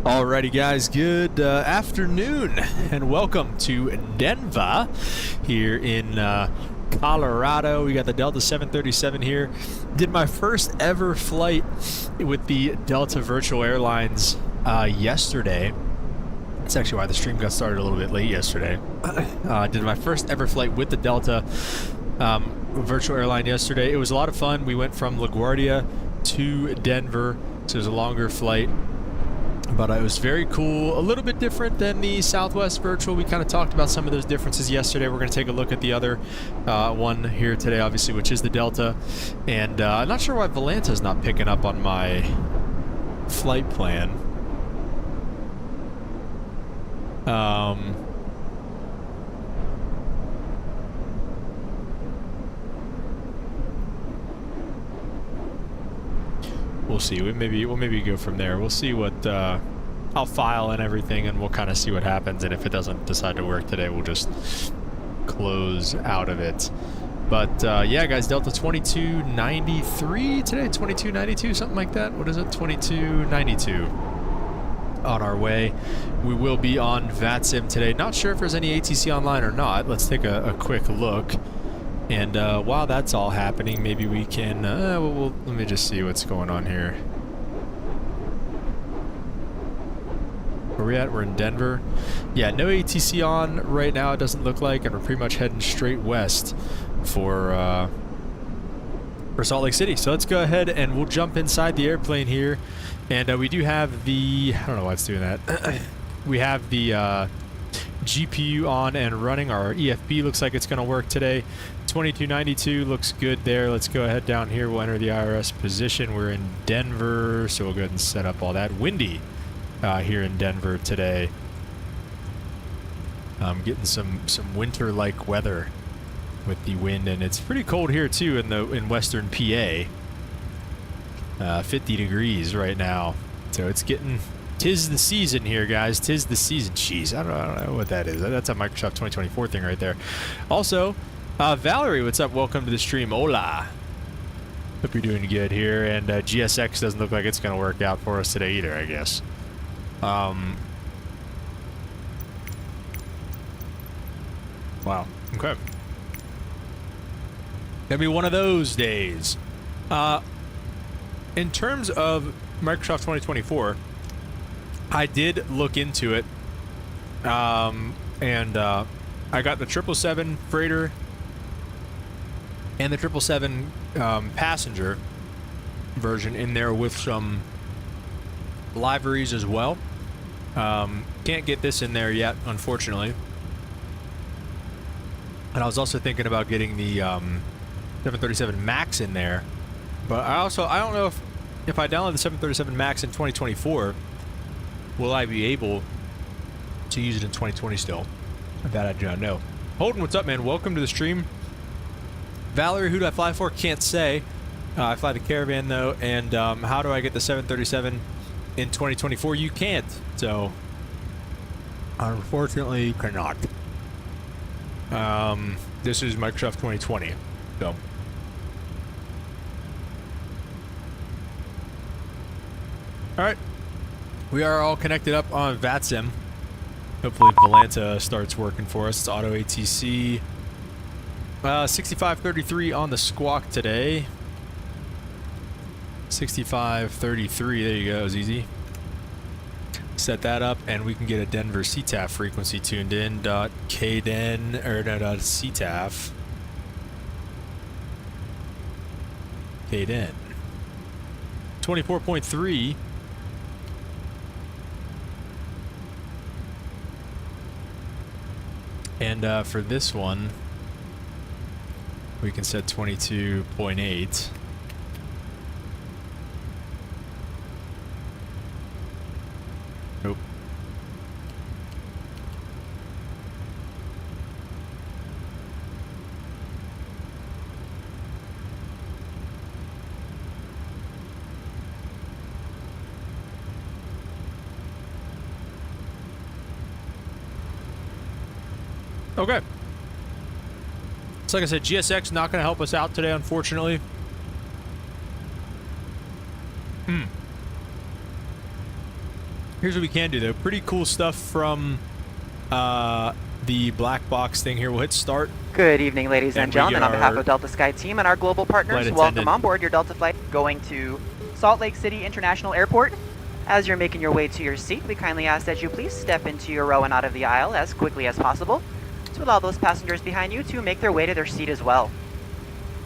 Alrighty guys, good afternoon and welcome to Denver here in Colorado. We got the Delta 737 here. Did my first ever flight with the Delta Virtual Airlines yesterday. That's actually why the stream got started a little bit late yesterday. Did my first ever flight with the Delta Virtual Airline yesterday. It was a lot of fun. We went from LaGuardia to Denver, so it was a longer flight. But it was very cool, a little bit different than the Southwest Virtual. We kind of talked about some of those differences yesterday. We're going to take a look at the other one here today, obviously, which is the Delta. And I'm not sure why Volanta's not picking up on my flight plan. We'll see. We'll maybe go from there. We'll see what I'll file and everything, and we'll kind of see what happens. And if it doesn't decide to work today, we'll just close out of it. But yeah, guys, Delta 2293 today, 2292, something like that. What is it? 2292 on our way. We will be on VATSIM today. Not sure if there's any ATC online or not. Let's take a quick look. And while that's all happening, maybe we can, let me just see what's going on here. Where are we at? We're in Denver. Yeah, no ATC on right now, it doesn't look like, and we're pretty much heading straight west for Salt Lake City. So let's go ahead and we'll jump inside the airplane here. And we do have the, I don't know why it's doing that. We have the GPU on and running. Our EFB looks like it's going to work today. 2292 looks good there. Let's go ahead down here. We'll enter the IRS position. We're in Denver, so we'll go ahead and set up all that. Windy here in Denver today. Getting some winter-like weather with the wind, and it's pretty cold here too in western PA. 50 degrees right now, so it's getting. Tis the season here, guys. Tis the season. Jeez, I don't know what that is. That's a Microsoft 2024 thing right there. Also, Valerie, what's up? Welcome to the stream. Hola. Hope you're doing good here. And GSX doesn't look like it's going to work out for us today either, I guess. Wow. Okay. Gonna be one of those days. In terms of Microsoft 2024, I did look into it, and I got the 777 freighter and the 777 passenger version in there with some liveries as well. Can't get this in there yet, unfortunately. And I was also thinking about getting the 737 MAX in there, but I don't know if I download the 737 MAX in 2024. Will I be able to use it in 2020 still? That I do not know. Holden, what's up, man? Welcome to the stream. Valerie, who do I fly for? Can't say. I fly the Caravan, though. And how do I get the 737 in 2024? You can't. So, unfortunately, you cannot. This is Microsoft 2020. So. All right. We are all connected up on VATSIM. Hopefully Volanta starts working for us. It's auto ATC. 6533 on the squawk today. 6533, there you go, it was easy. Set that up and we can get a Denver CTAF frequency tuned in. KDEN, or no, CTAF. KDEN. 24.3. And for this one, we can set 22.8. Nope. Okay. So like I said, GSX not going to help us out today, unfortunately. Here's what we can do, though. Pretty cool stuff from the black box thing here. We'll hit start. Good evening, ladies and gentlemen. On behalf of Delta Sky Team and our global partners, welcome on board your Delta flight going to Salt Lake City International Airport. As you're making your way to your seat, we kindly ask that you please step into your row and out of the aisle as quickly as possible to allow those passengers behind you to make their way to their seat as well.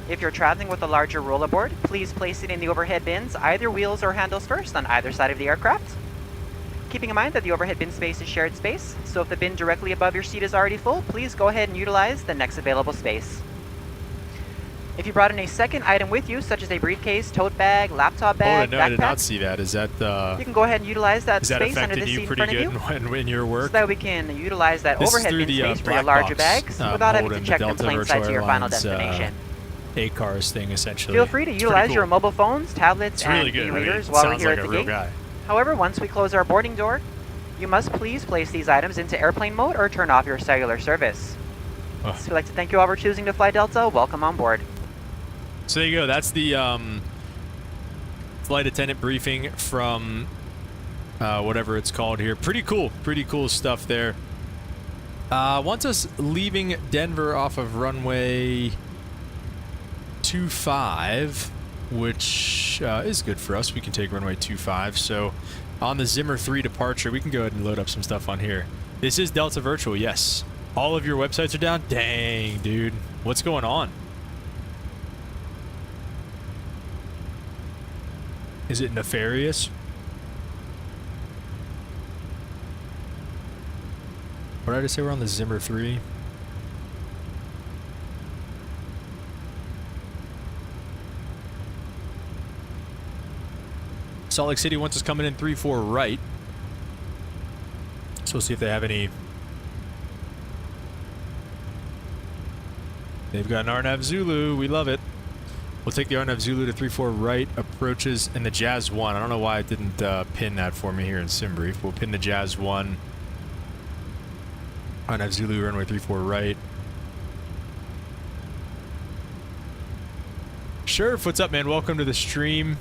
If you're traveling with a larger rollerboard, please place it in the overhead bins, either wheels or handles first on either side of the aircraft. Keeping in mind that the overhead bin space is shared space, so if the bin directly above your seat is already full, please go ahead and utilize the next available space. If you brought in a second item with you, such as a briefcase, tote bag, laptop bag, backpack, I did not see that. Is that you can go ahead and utilize that space under the seat in front of you. In your work? So that we can utilize that overhead bin space for your larger bags without having to check the plane side to your final destination. A-cars thing, essentially. Feel free to utilize your mobile phones, tablets, and e-readers while we're here at the gate. However, once we close our boarding door, you must please place these items into airplane mode or turn off your cellular service. So we'd like to thank you all for choosing to fly Delta. Welcome on board. So there you go. That's the flight attendant briefing from whatever it's called here. Pretty cool stuff there. Once us leaving Denver off of runway 25, which is good for us. We can take runway 25. So on the Zimmer 3 departure, we can go ahead and load up some stuff on here. This is Delta Virtual, yes. All of your websites are down? Dang, dude. What's going on? Is it nefarious? What did I just say? We're on the Zimmer 3. Salt Lake City wants us coming in 3-4 right. So we'll see if they have any. They've got an RNAV Zulu. We love it. We'll take the RNAV Zulu to 3-4 right. Approaches in the Jazz 1. I don't know why it didn't pin that for me here in SimBrief. We'll pin the Jazz 1. RNAV Zulu, runway 3-4 right. Sheriff, what's up, man? Welcome to the stream.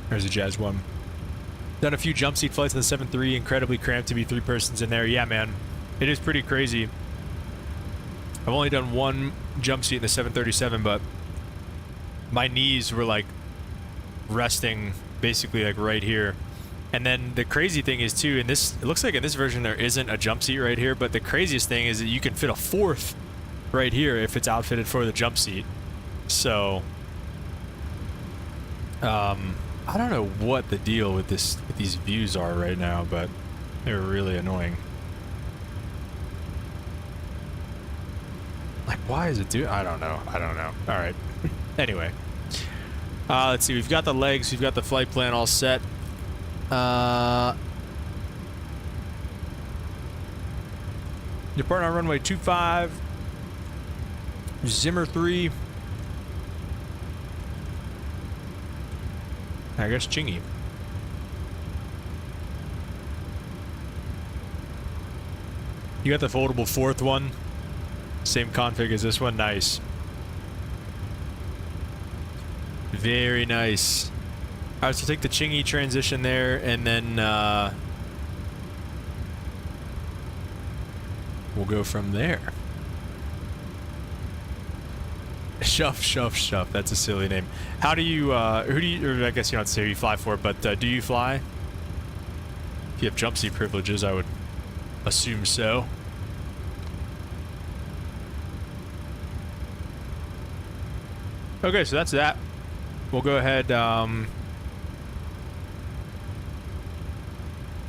There's a Jazz 1. Done a few jump seat flights in the 7-3. Incredibly cramped to be 3 persons in there. Yeah, man. It is pretty crazy. I've only done one jump seat in the 737, but my knees were like resting basically like right here. And then the crazy thing is too, in this, it looks like in this version there isn't a jump seat right here, but the craziest thing is that you can fit a 4th right here if it's outfitted for the jump seat. So I don't know what the deal with these views are right now, but they're really annoying. Like, why is it do? I don't know. All right. Anyway, let's see. We've got the legs. We've got the flight plan all set. Depart on runway 25. Zimmer 3. I guess Chingy. You got the foldable 4th one. Same config as this one. Nice. Very nice. All right, so take the Chingy transition there, and then we'll go from there. Shuff. That's a silly name. How do you, who do you, or I guess you don't have to say who you fly for, but do you fly? If you have jump seat privileges, I would assume so. Okay, so that's that. We'll go ahead,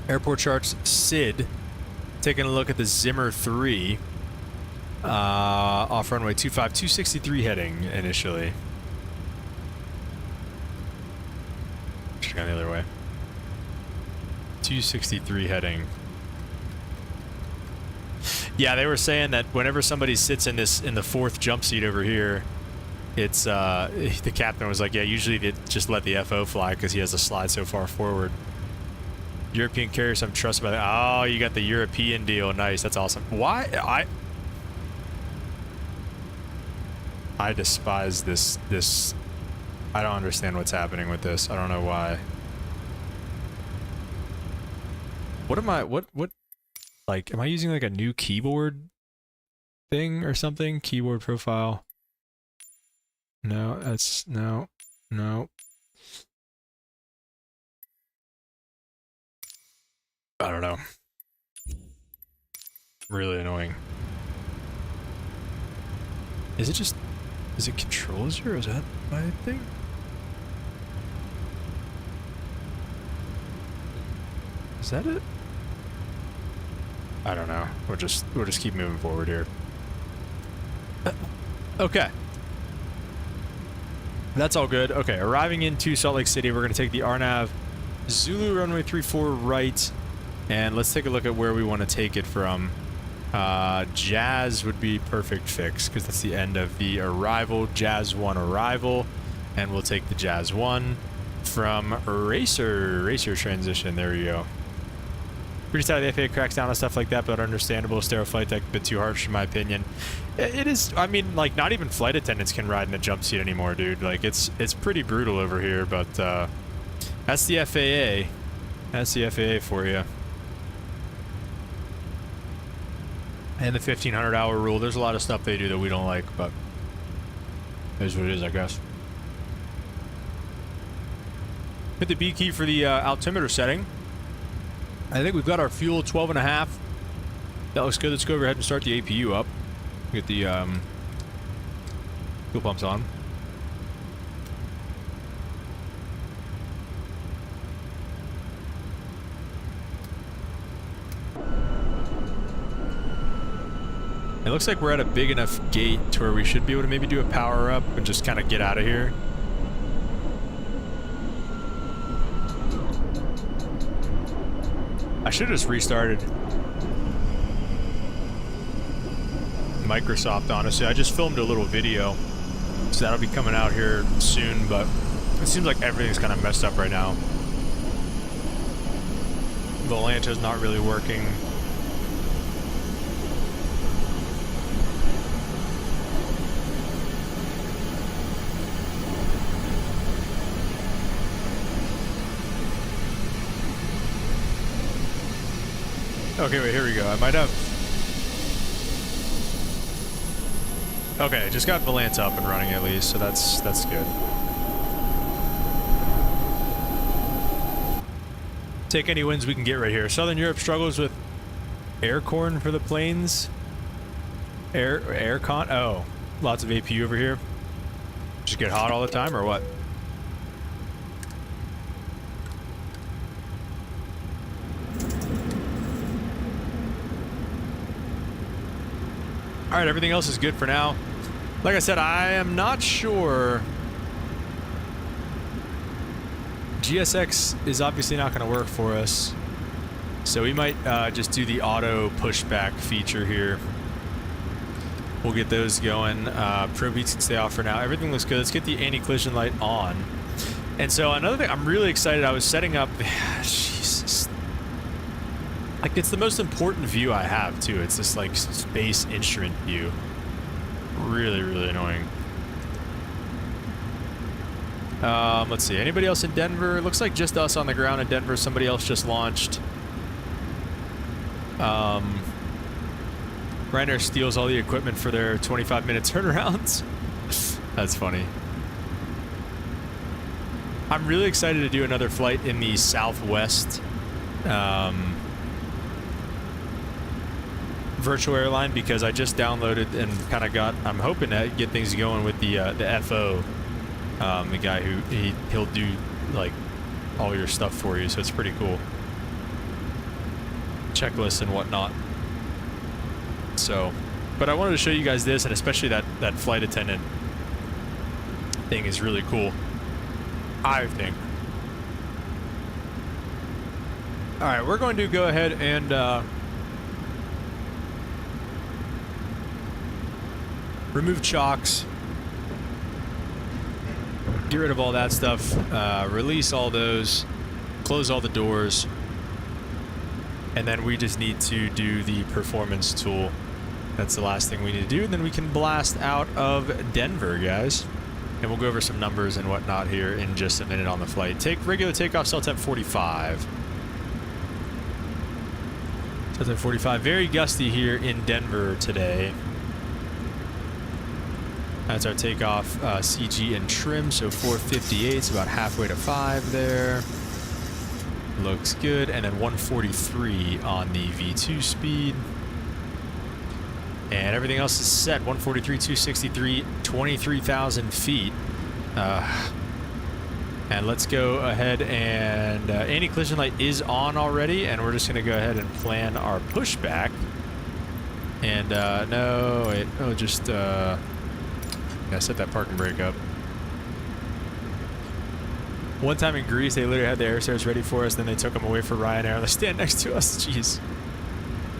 Airport Charts Sid, taking a look at the Zimmer 3. Off runway 25, 263 heading initially. Should have gone the other way. 263 heading. Yeah, they were saying that whenever somebody sits in the 4th jump seat over here, it's the captain was like, yeah, usually they just let the FO fly because he has to slide so far forward. European carrier, some trust about that. Oh, you got the European deal. Nice, that's awesome. Why I despise this. I don't understand what's happening with this. I don't know why. What am I, like, am I using like a new keyboard thing or something? Keyboard profile. No, that's, no. I don't know. Really annoying. Is it controls here, or is that my thing? Is that it? I don't know. We'll just keep moving forward here. Okay. That's all good. Okay, arriving into Salt Lake City, we're going to take the RNAV Zulu runway 34 right, and let's take a look at where we want to take it from. Jazz would be perfect fix, because that's the end of the arrival. Jazz 1 arrival, and we'll take the Jazz 1 from Racer transition. There we go. Pretty sad the FAA cracks down on stuff like that, but understandable. Stereo flight deck, a bit too harsh in my opinion. It is, I mean, like, not even flight attendants can ride in the jump seat anymore, dude. Like, it's pretty brutal over here, but that's the FAA. That's the FAA for you. And the 1,500-hour rule. There's a lot of stuff they do that we don't like, but it is what it is, I guess. Hit the B key for the altimeter setting. I think we've got our fuel 12.5. That looks good. Let's go ahead and start the APU up. Get the fuel pumps on. It looks like we're at a big enough gate to where we should be able to maybe do a power up and just kind of get out of here. I should have just restarted Microsoft, honestly. I just filmed a little video, so that'll be coming out here soon, but it seems like everything's kind of messed up right now. The Volanta's not really working. Okay, wait, here we go. I might have... Okay, just got Volanta up and running at least, so that's good. Take any wins we can get right here. Southern Europe struggles with aircorn for the planes. Aircon? Oh, lots of APU over here. Just get hot all the time, or what? All right, everything else is good for now. Like I said, I am not sure. GSX is obviously not going to work for us, so we might just do the auto pushback feature here. We'll get those going. Pro beats can stay off for now. Everything looks good. Let's get the anti-collision light on. And so another thing, I'm really excited. I was setting up. Jesus. Like, it's the most important view I have, too. It's this, like, space instrument view. Really, really annoying. Let's see. Anybody else in Denver? It looks like just us on the ground in Denver. Somebody else just launched. Ryanair steals all the equipment for their 25-minute turnarounds. That's funny. I'm really excited to do another flight in the Southwest. Virtual airline, because I just downloaded and kind of got, I'm hoping to get things going with the FO, the guy who he'll do like all your stuff for you, so it's pretty cool, checklists and whatnot. So, but I wanted to show you guys this, and especially that flight attendant thing is really cool, I think. All right, we're going to go ahead and remove chocks, get rid of all that stuff, release all those, close all the doors, and then we just need to do the performance tool. That's the last thing we need to do, and then we can blast out of Denver, guys. And we'll go over some numbers and whatnot here in just a minute on the flight. Take regular takeoff, SLTEP 45. That's at 45. Very gusty here in Denver today. That's our takeoff CG and trim, so 458, it's about halfway to 5 there. Looks good, and then 143 on the V2 speed. And everything else is set, 143, 263, 23,000 feet. And let's go ahead and anti-collision light is on already, and we're just gonna go ahead and plan our pushback. And I set that parking brake up. One time in Greece, they literally had the air stairs ready for us, then they took them away for Ryanair. They stand next to us. Jeez.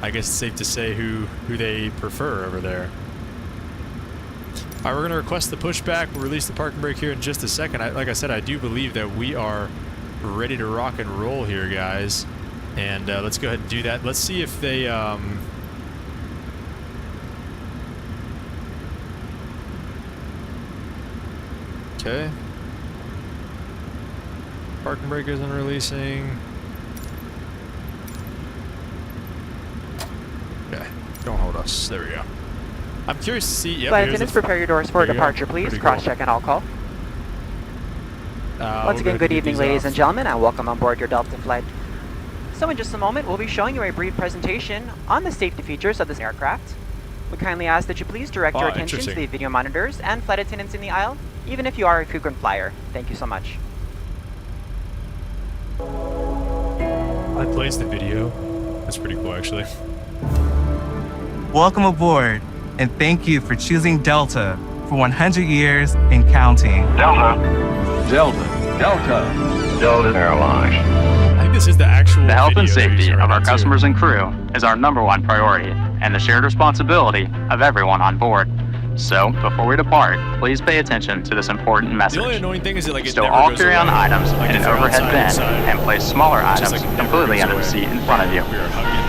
I guess it's safe to say who they prefer over there. All right, we're going to request the pushback. We'll release the parking brake here in just a second. Like I said, I do believe that we are ready to rock and roll here, guys. And let's go ahead and do that. Let's see if they... Okay. Parking brake isn't releasing. Okay. Don't hold us. There we go. I'm curious to see... Yep, flight attendants, prepare your doors for departure, please. Cross-check and I'll call. Once again, good evening, ladies and gentlemen, and welcome on board your Delta flight. So in just a moment, we'll be showing you a brief presentation on the safety features of this aircraft. We kindly ask that you please direct your attention to the video monitors and flight attendants in the aisle, even if you are a frequent flyer. Thank you so much. I plays the video. That's pretty cool, actually. Welcome aboard, and thank you for choosing Delta for 100 years and counting. Delta. Airline. I think this is the actual The health and safety of our too. customers and crew is our #1 priority and the shared responsibility of everyone on board. So, before we depart, please pay attention to this important message. The only annoying thing is that, like, it Stow never all goes carry-on away. items Like, in if an you're overhead bin outside, and place smaller just, items like, it never completely goes under the away. seat in front of you. We are hugging.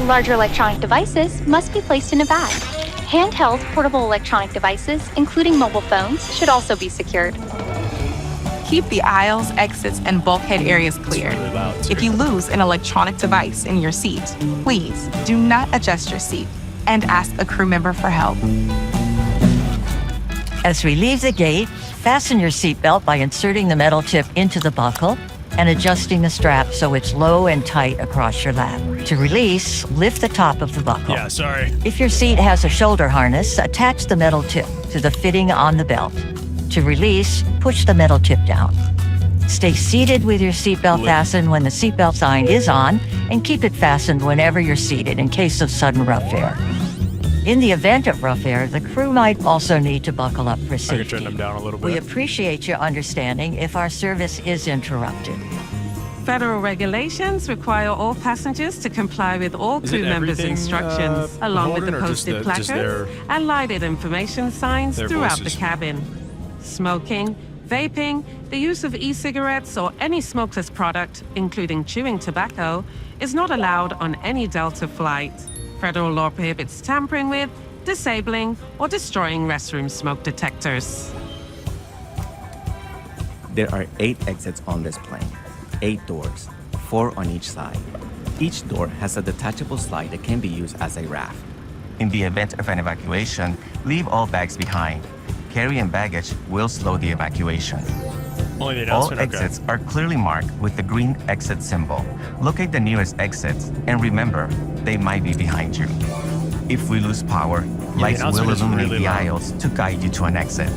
Larger electronic devices must be placed in a bag. Handheld portable electronic devices, including mobile phones, should also be secured. Keep the aisles, exits, and bulkhead areas clear. Really loud, If you lose an electronic device in your seat, please do not adjust your seat and ask a crew member for help. As we leave the gate, fasten your seatbelt by inserting the metal tip into the buckle and adjusting the strap so it's low and tight across your lap. To release, lift the top of the buckle. Yeah, sorry. If your seat has a shoulder harness, attach the metal tip to the fitting on the belt. To release, push the metal tip down. Stay seated with your seatbelt fastened when the seatbelt sign is on, and keep it fastened whenever you're seated in case of sudden rough air. In the event of rough air, the crew might also need to buckle up for I safety. could turn them down a little We bit. appreciate your understanding if our service is interrupted. Federal regulations require all passengers to comply with all Is crew it members' everything, instructions, along with the Holden, or just posted the- just placards and lighted information signs their throughout voices? the cabin. Smoking, vaping, the use of e-cigarettes or any smokeless product, including chewing tobacco, is not allowed on any Delta flight. Federal law prohibits tampering with, disabling, or destroying restroom smoke detectors. There are 8 exits on this plane, 8 doors, 4 on each side. Each door has a detachable slide that can be used as a raft. In the event of an evacuation, leave all bags behind. Carry-on baggage will slow the evacuation. Only the All announcement? Okay. exits are clearly marked with the green exit symbol. Locate the nearest exits and remember, they might be behind you. If we lose power, lights will announcement is illuminate really the loud. aisles to guide you to an exit.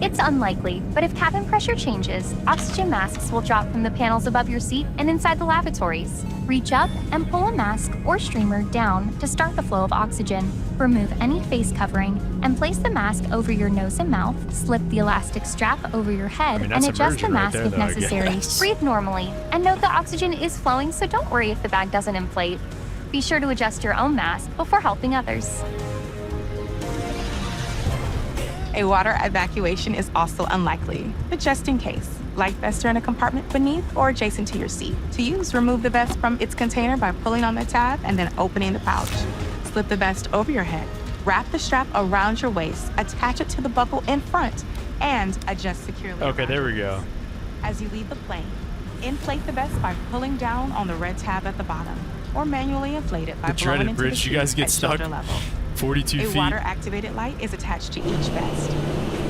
It's unlikely, but if cabin pressure changes, oxygen masks will drop from the panels above your seat and inside the lavatories. Reach up and pull a mask or streamer down to start the flow of oxygen. Remove any face covering and place the mask over your nose and mouth. Slip the elastic strap over your head and that's adjust the immersion right mask there, if though, I necessary. guess. Breathe normally and note the oxygen is flowing, so don't worry if the bag doesn't inflate. Be sure to adjust your own mask before helping others. A water evacuation is also unlikely, but just in case. Life vests are in a compartment beneath or adjacent to your seat. To use, remove the vest from its container by pulling on the tab and then opening the pouch. Slip the vest over your head. Wrap the strap around your waist, attach it to the buckle in front, and adjust securely. Okay, around there your we go. waist. As you leave the plane, Inflate the vest by pulling down on the red tab at the bottom, or manually inflate it by The blowing dreaded into bridge, the you guys seat get at stuck shoulder level. 42 A feet. water-activated light is attached to each vest.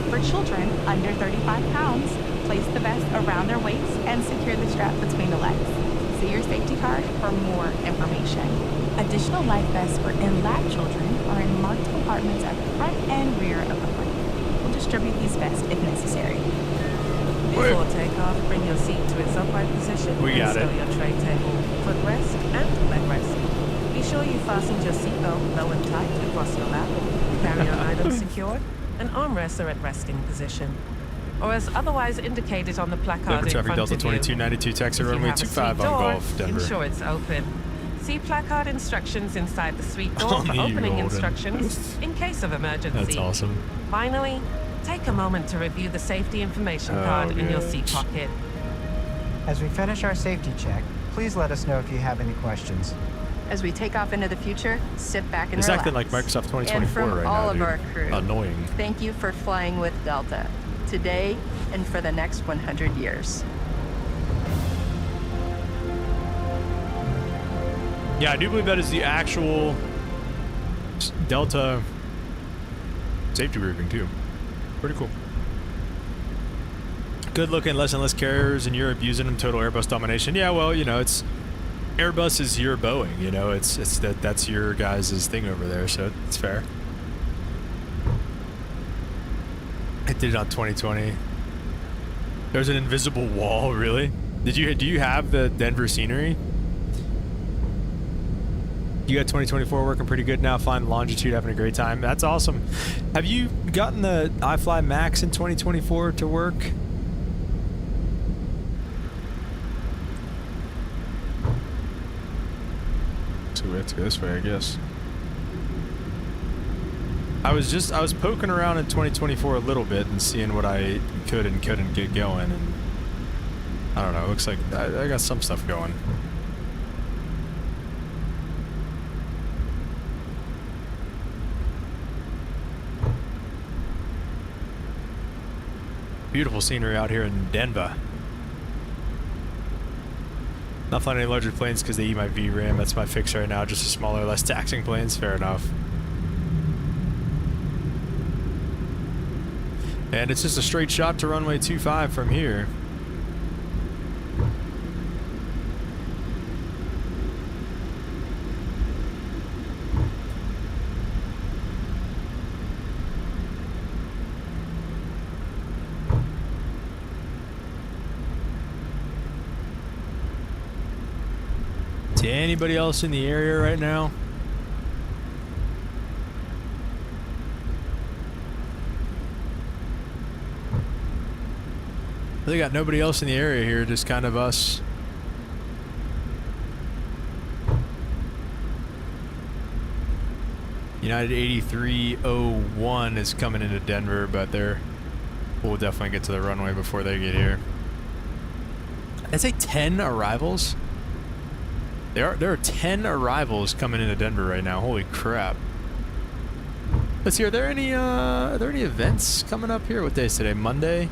For children under 35 pounds, place the vest around their waist and secure the strap between the legs. See your safety card for more information. Additional life vests for in-lap children are in marked compartments at the front and rear of the plane. We'll distribute these vests if necessary. Before takeoff, bring your seat to its upright position We got and it. stow your tray table, footrest, and leg rest. Be sure you fastened your seatbelt low and tight across your lap, carry your items secured, and armrests are at resting position, or as otherwise indicated on the placard Denver in traffic front Delta of you. 2292, taxi If you runway have a 25 suite on door, Golf, Denver. ensure it's open. See placard instructions inside the suite door Oh, for you opening golden. instructions in case of emergency. That's awesome. Finally, take a moment to review the safety information card in your seat pocket. As we finish our safety check, please let us know if you have any questions. As we take off into the future, sit back and It's relax. acting like Microsoft 2024 and from right all now, of dude. our crew, Annoying. thank you for flying with Delta, today and for the next 100 years. Yeah, I do believe that is the actual Delta safety grouping too. Pretty cool. Good looking, less and less carriers in Europe using them. Total Airbus domination. Yeah, well, you know, it's Airbus is your Boeing. You know, it's that's your guys' thing over there, so it's fair. I did it on 2020. There's an invisible wall, really? Do you have the Denver scenery? You got 2024 working pretty good now, flying longitude, having a great time. That's awesome. Have you gotten the iFly Max in 2024 to work? So we have to go this way, I guess. I was poking around in 2024 a little bit and seeing what I could and couldn't get going, and I don't know, it looks like I got some stuff going. Beautiful scenery out here in Denver. Not flying any larger planes because they eat my VRAM. That's my fix right now. Just a smaller, less taxing planes. Fair enough. And it's just a straight shot to runway 25 from here. Anybody else in the area right now? They got nobody else in the area here, just kind of us. United 8301 is coming into Denver, but we'll definitely get to the runway before they get here. I'd say 10 arrivals. There are 10 arrivals coming into Denver right now. Holy crap. Let's see, are there any events coming up here? What day is today? Monday?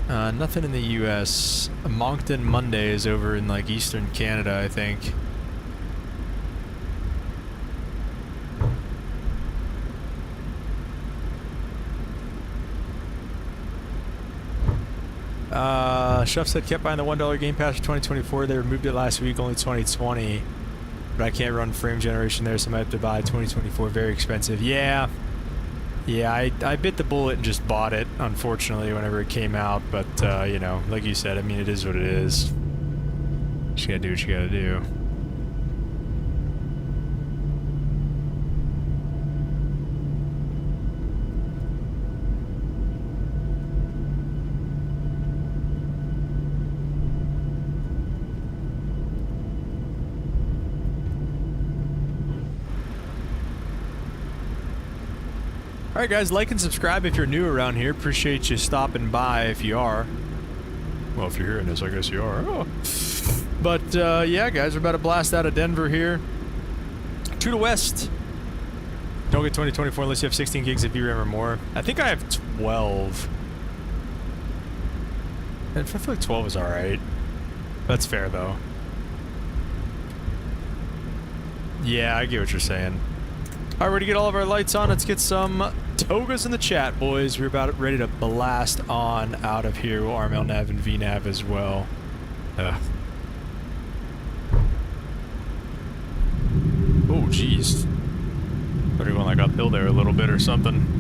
Nothing in the US. Moncton Monday is over in like Eastern Canada, I think. Shuff said kept buying the $1 Game Pass for 2024. They removed it last week, only 2020. But I can't run frame generation there, so I might have to buy 2024. Very expensive. Yeah, I bit the bullet and just bought it, unfortunately, whenever it came out. But, you know, like you said, I mean, it is what it is. You gotta do what you gotta do. Alright guys, like and subscribe if you're new around here. Appreciate you stopping by if you are. Well, if you're hearing this, I guess you are. Oh. But, yeah guys, we're about to blast out of Denver here. To the west. Don't get 2024 unless you have 16 gigs of VRAM or more. I think I have 12. And I feel like 12 is alright. That's fair, though. Yeah, I get what you're saying. All right, we're to get all of our lights on. Let's get some togas in the chat, boys. We're about ready to blast on out of here. We'll arm LNAV and VNAV as well. Oh, jeez. Thought he went like uphill there a little bit or something.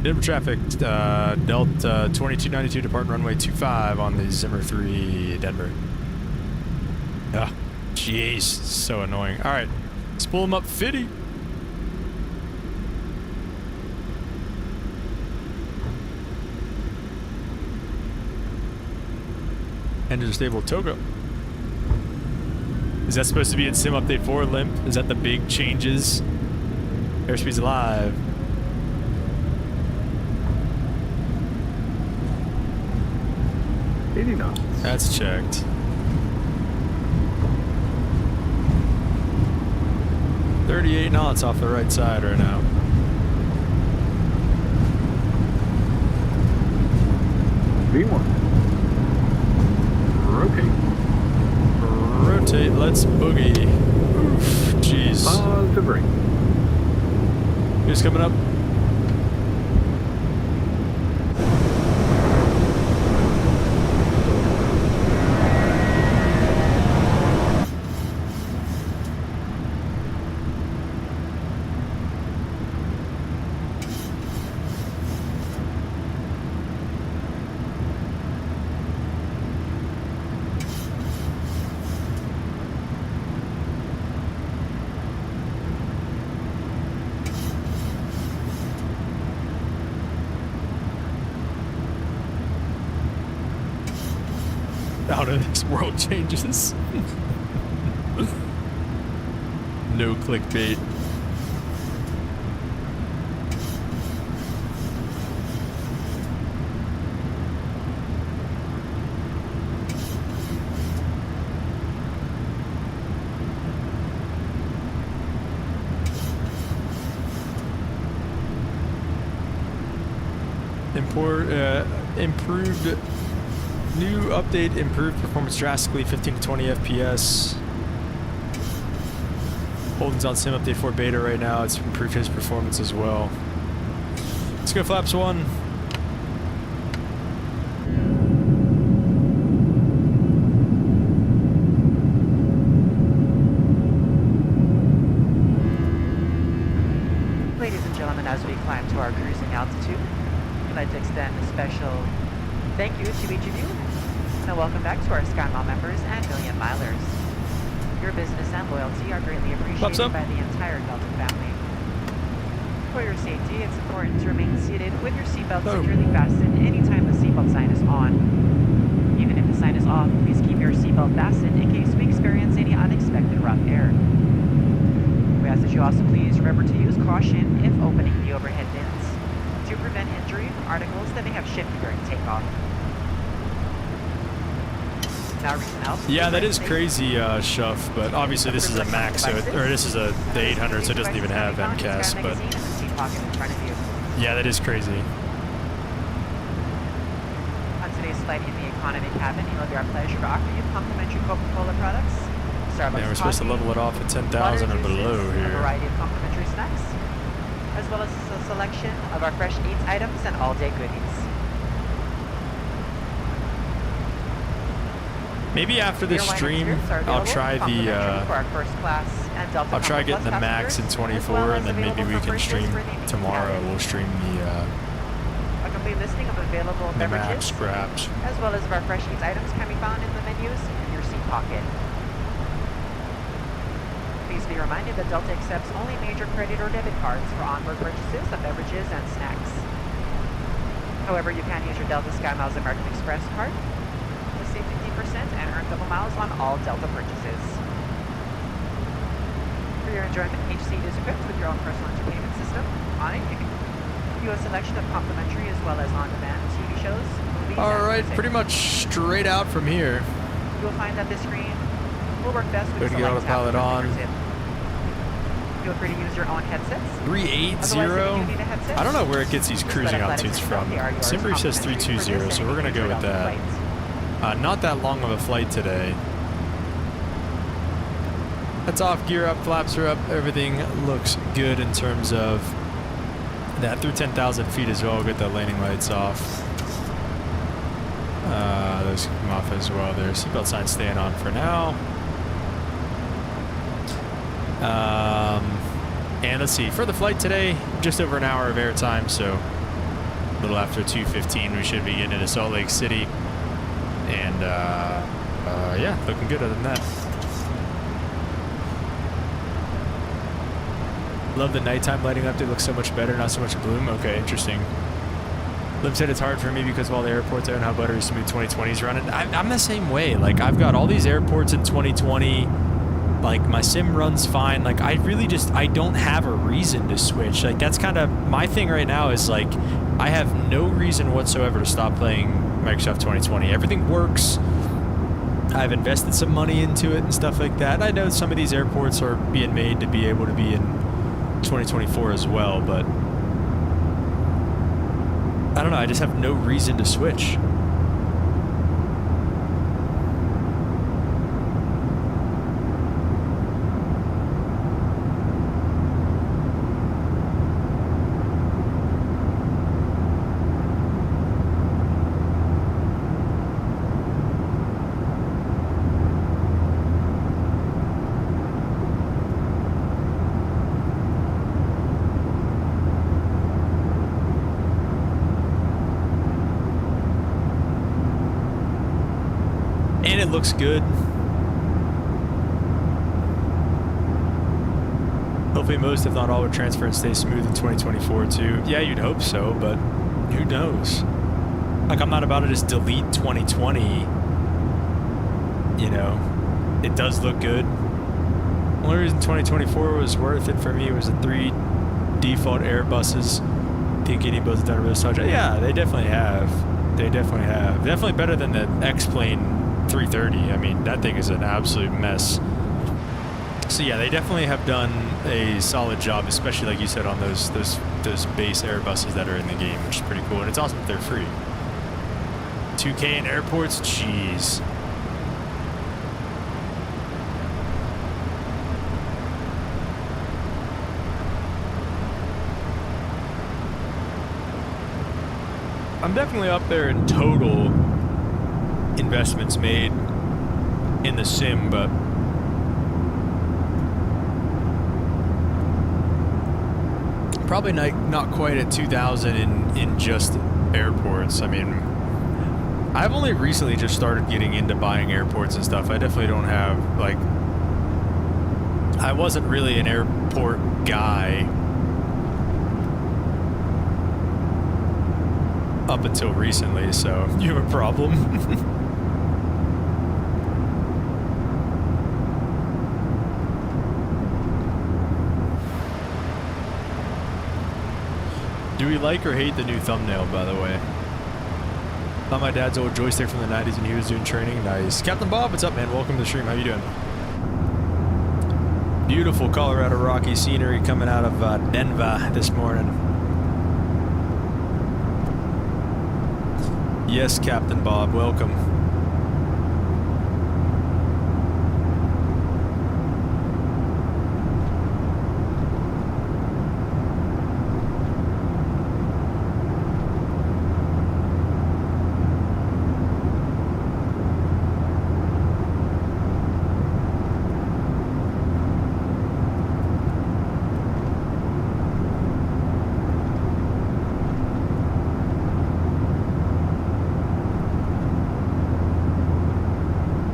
Denver traffic, Delta 2292 departing runway 25 on the Zimmer 3 Denver. Jeez, so annoying. All right, let's pull him up 50. Engine stable toga. Is that supposed to be in Sim Update 4, Limp? Is that the big changes? Airspeed's alive. That's checked. 38 knots off the right side right now. V1. Rotate, let's boogie. Oof, jeez. Pause to brake. Who's coming up? Out of this world changes. No clickbait. Improved. New update improved performance drastically, 15 to 20 FPS. Holden's on Sim Update 4 beta right now. It's improved his performance as well. Let's go flaps 1. Ladies and gentlemen, as we climb to our cruising altitude, we'd like to extend a special thank you to each of you, and welcome back to our SkyMile members and Million Milers. Your business and loyalty are greatly appreciated by the entire Delta family. For your safety, it's important to remain seated with your seatbelt securely fastened anytime the seatbelt sign is on. Even if the sign is off, please keep your seatbelt fastened in case we experience any unexpected rough air. We ask that you also please remember to use caution if opening the overhead bins to prevent injury from articles that may have shifted during takeoff. Yeah, that is crazy, Shuff, but obviously this is a Max, the 800, so it doesn't even have MCAS, but yeah, that is crazy. On today's flight in the economy cabin, it will be our pleasure to offer you complimentary Coca-Cola products, Starbucks Yeah, we're supposed to level it off at 10,000 or below here. A variety of complimentary snacks, as well as a selection of our fresh eats items and all-day goodies. Maybe after this stream, I'll try getting the Max in 24, and then maybe we can stream tomorrow. We'll stream a complete listing of available beverages, scraps, as well as our fresh eats items can be found in the menus in your seat pocket. Please be reminded that Delta accepts only major credit or debit cards for onboard purchases of beverages and snacks. However, you can use your Delta SkyMiles American Express card to save 50% and earn double miles on all Delta purchases. For your enjoyment, each seat is equipped with your own personal entertainment system. On it, you can view a selection of complimentary as well as on-demand TV shows, movies, Alright, pretty much straight out from here. You will find that this screen will work best with the autopilot on. Feel free to use your own headsets. 380? I don't know where it gets these cruising altitudes from. Simbrief says 320, so we're going to go with that. Not that long of a flight today. That's off, gear up, flaps are up, everything looks good in terms of that through 10,000 feet as well. We'll get the landing lights off. Those come off as well. Their seatbelt sign staying on for now. And let's see, for the flight today, just over an hour of airtime, so a little after 2:15 we should be getting into Salt Lake City. And yeah, looking good other than that. Love the nighttime lighting up. They look so much better, not so much bloom. Okay, interesting. Lim said it's hard for me because of all the airports I don't have buttery smooth 2020s running. I'm the same way. Like, I've got all these airports in 2020. Like, my sim runs fine. Like, I really just, I don't have a reason to switch. Like, that's kind of my thing right now is, like, I have no reason whatsoever to stop playing Microsoft 2020. Everything works. I've invested some money into it and stuff like that. I know some of these airports are being made to be able to be in 2024 as well, but I don't know, I just have no reason to switch. And it looks good. Hopefully most, if not all, would transfer and stay smooth in 2024 too. Yeah, you'd hope so, but who knows? Like, I'm not about to just delete 2020. You know, it does look good. The only reason 2024 was worth it for me was the 3 default Airbuses. Think any boats have done a real solid job. Yeah, they definitely have. They definitely have. Definitely better than the X-Plane 330. I mean, that thing is an absolute mess. So yeah, they definitely have done a solid job, especially like you said on those base Airbuses that are in the game, which is pretty cool. And it's awesome that they're free. 2K in airports, jeez. I'm definitely up there in total investments made in the sim, but probably not quite at 2,000 in just airports. I mean, I've only recently just started getting into buying airports and stuff. I definitely don't have, like, I wasn't really an airport guy up until recently, so you have a problem. Do we like or hate the new thumbnail, by the way? Thought my dad's old joystick from the 90s when he was doing training. Nice. Captain Bob, what's up, man? Welcome to the stream. How you doing? Beautiful Colorado Rocky scenery coming out of Denver this morning. Yes, Captain Bob, welcome.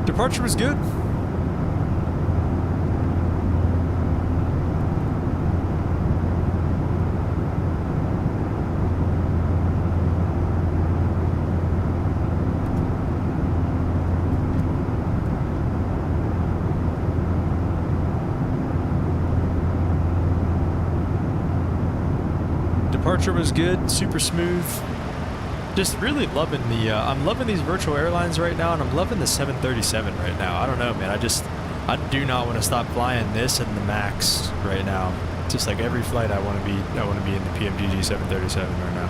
Departure was good. Departure was good, super smooth. Just really loving the, I'm loving these virtual airlines right now, and I'm loving the 737 right now. I don't know, man. I do not want to stop flying this and the Max right now. Just like every flight I want to be in the PMDG 737 right now.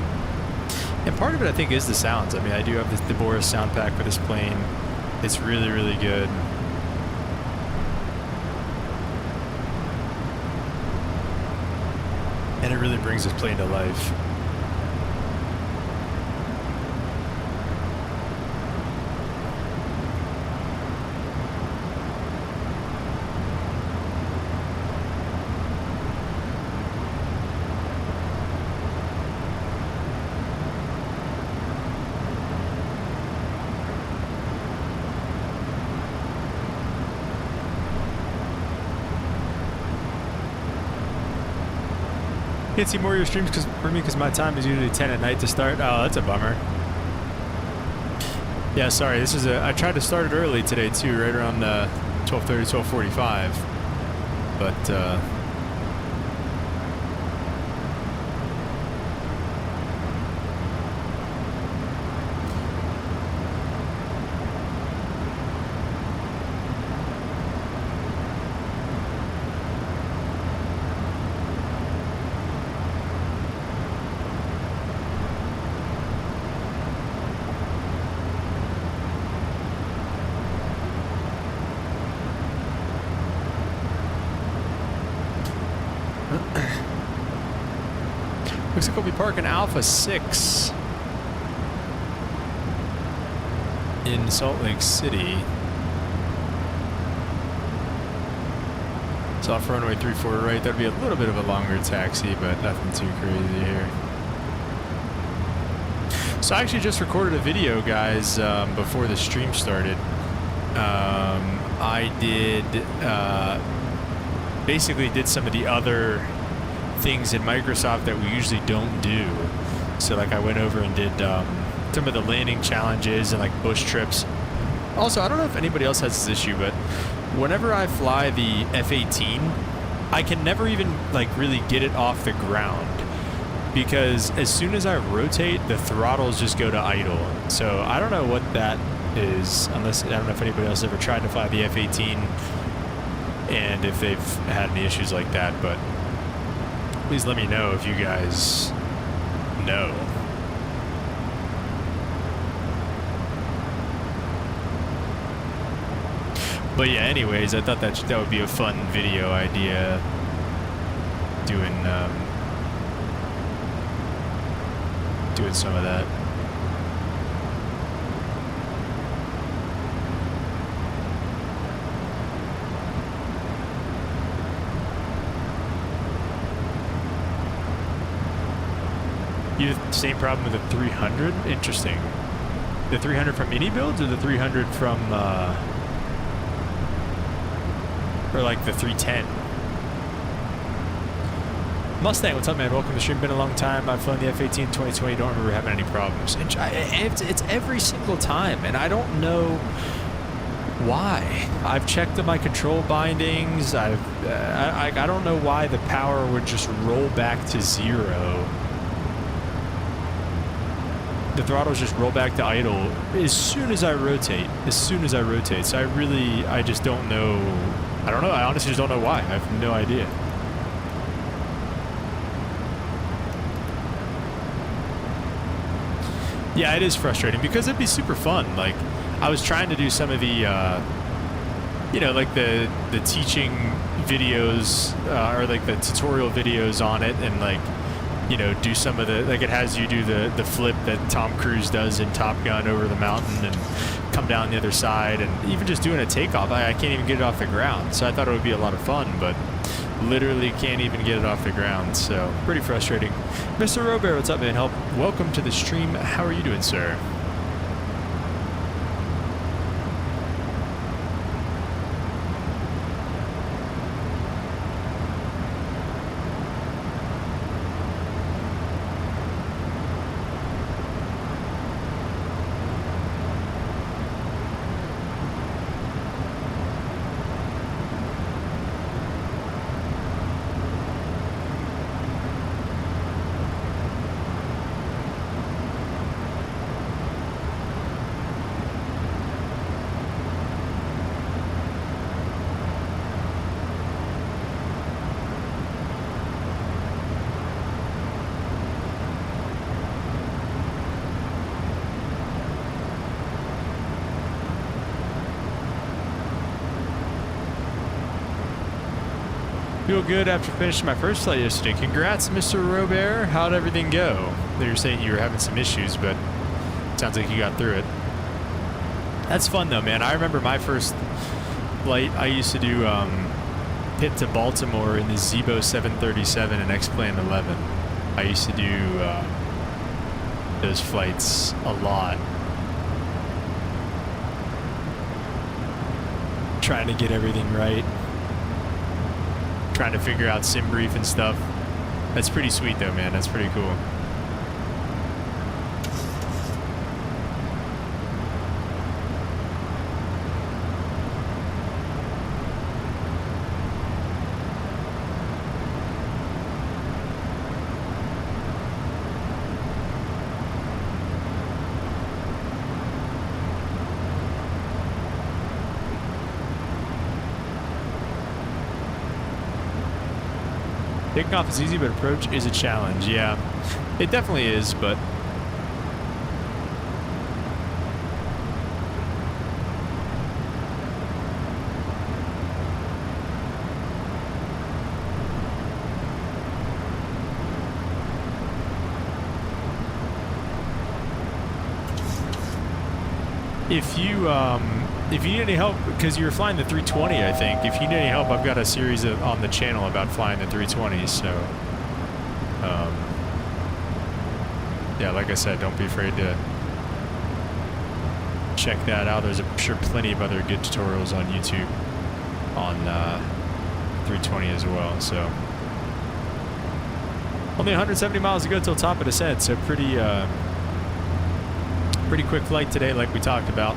And part of it, I think, is the sounds. I mean, I do have the Boris sound pack for this plane. It's really, really good. And it really brings this plane to life. Can't see more of your streams because my time is usually 10 at night to start. Oh, that's a bummer. Yeah, sorry. This is I tried to start it early today too, right around 12:30, 12:45. But looks like we'll be parking Alpha 6 in Salt Lake City. It's off runway 34 right. That'd be a little bit of a longer taxi, but nothing too crazy here. So I actually just recorded a video, guys, before the stream started. I did basically did some of the other things in Microsoft that we usually don't do. So like I went over and did some of the landing challenges and like bush trips. Also, I don't know if anybody else has this issue, but whenever I fly the F-18, I can never even like really get it off the ground because as soon as I rotate, the throttles just go to idle. So I don't know what that is, unless I don't know if anybody else has ever tried to fly the F-18 and if they've had any issues like that, but please let me know if you guys know. But yeah, anyways, I thought that would be a fun video idea, doing some of that. You have the same problem with the 300? Interesting. The 300 from mini builds or the 300 from, or like the 310? Mustang, what's up, man? Welcome to the stream. Been a long time. I've flown the F-18 in 2020. Don't remember having any problems. And it's every single time, and I don't know why. I've checked my control bindings. I don't know why the power would just roll back to zero. The throttles just roll back to idle as soon as I rotate. So I just don't know. I don't know. I honestly just don't know why. I have no idea. Yeah, it is frustrating because it'd be super fun. Like, I was trying to do some of the, like the teaching videos or like the tutorial videos on it, and like, do some of the, like it has you do the flip that Tom Cruise does in Top Gun over the mountain and come down the other side, and even just doing a takeoff, I can't even get it off the ground. So I thought it would be a lot of fun, but literally can't even get it off the ground. So pretty frustrating. Mr. Robert, what's up, man? Welcome to the stream. How are you doing, sir? Feel good after finishing my first flight yesterday. Congrats, Mr. Robert. How'd everything go? They were saying you were having some issues, but it sounds like you got through it. That's fun though, man. I remember my first flight. I used to do hit to Baltimore in the Zebo 737 and X-Plan 11. I used to do those flights a lot. Trying to get everything right. Trying to figure out sim brief and stuff. That's pretty sweet though, man. That's pretty cool. Taking off is easy, but approach is a challenge. Yeah, it definitely is, but if you need any help, because you were flying the 320, I think. If you need any help, I've got a series on the channel about flying the 320. So, yeah, like I said, don't be afraid to check that out. There's, I'm sure, plenty of other good tutorials on YouTube on 320 as well. So, only 170 miles to go till top of descent. So pretty quick flight today, like we talked about.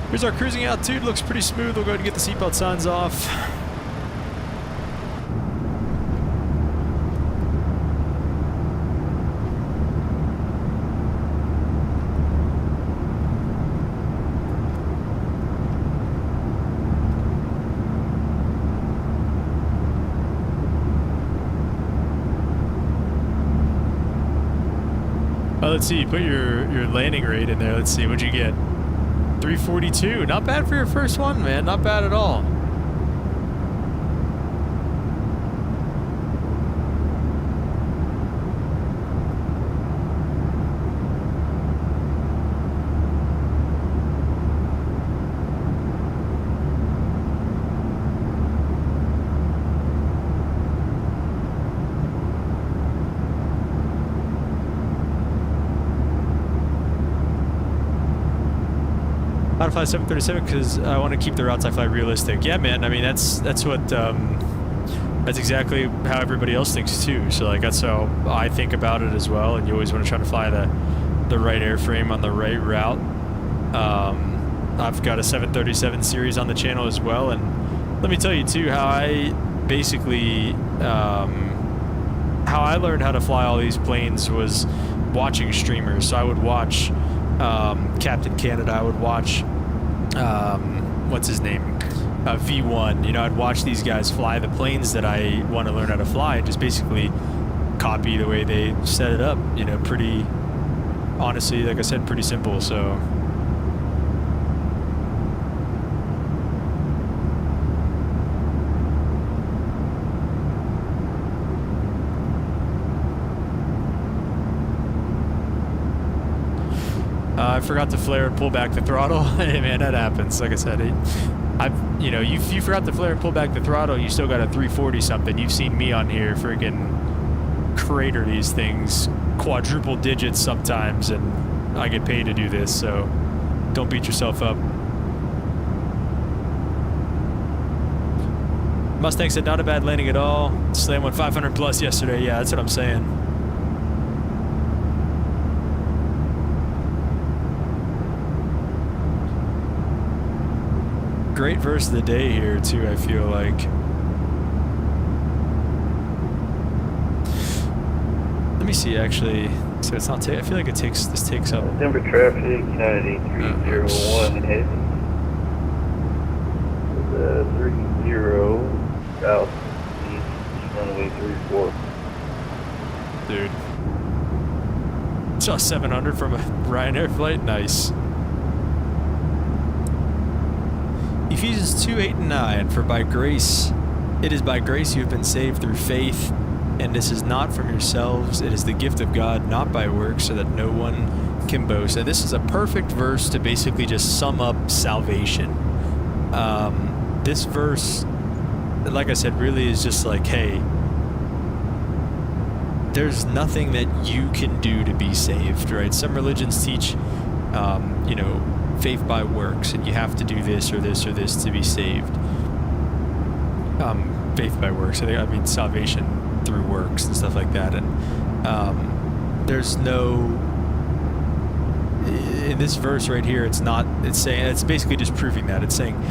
Here's our cruising altitude. Looks pretty smooth. We'll go ahead and get the seatbelt signs off. Let's see. Put your landing rate in there. Let's see. What'd you get? 342. Not bad for your first one, man. Not bad at all. How to fly 737 because I want to keep the routes I fly realistic. Yeah, man. I mean, that's what that's exactly how everybody else thinks too. So like that's how I think about it as well. And you always want to try to fly the right airframe on the right route. I've got a 737 series on the channel as well, and let me tell you too how I basically how I learned how to fly all these planes was watching streamers. So I would watch Captain Canada. I would watch what's his name, V1. You know, I'd watch these guys fly the planes that I want to learn how to fly and just basically copy the way they set it up. You know, pretty honestly, like I said, pretty simple. So I forgot to flare and pull back the throttle. Hey man, that happens. Like I said, if you forgot to flare and pull back the throttle, you still got a 340 something. You've seen me on here friggin' crater these things, quadruple digits sometimes, and I get paid to do this, so don't beat yourself up. Mustang said not a bad landing at all. Slam went 500 plus yesterday. Yeah, that's what I'm saying. great verse of the day here too, I feel like. Let me see actually. So it's not I feel like this takes up Denver traffic, United 8301 heading 30 south east runway 34. Dude. Saw 700 from a Ryanair flight. Nice. Ephesians 2:8-9. For by grace, it is by grace you have been saved through faith, and this is not from yourselves. It is the gift of God, not by works, so that no one can boast. And this is a perfect verse to basically just sum up salvation. This verse, like I said, really is just like, hey, there's nothing that you can do to be saved, right? Some religions teach, you know, faith by works, and you have to do this or this or this to be saved. Faith by works. I mean salvation through works and stuff like that. And there's no, in this verse right here, it's saying, it's basically just proving that. It's saying,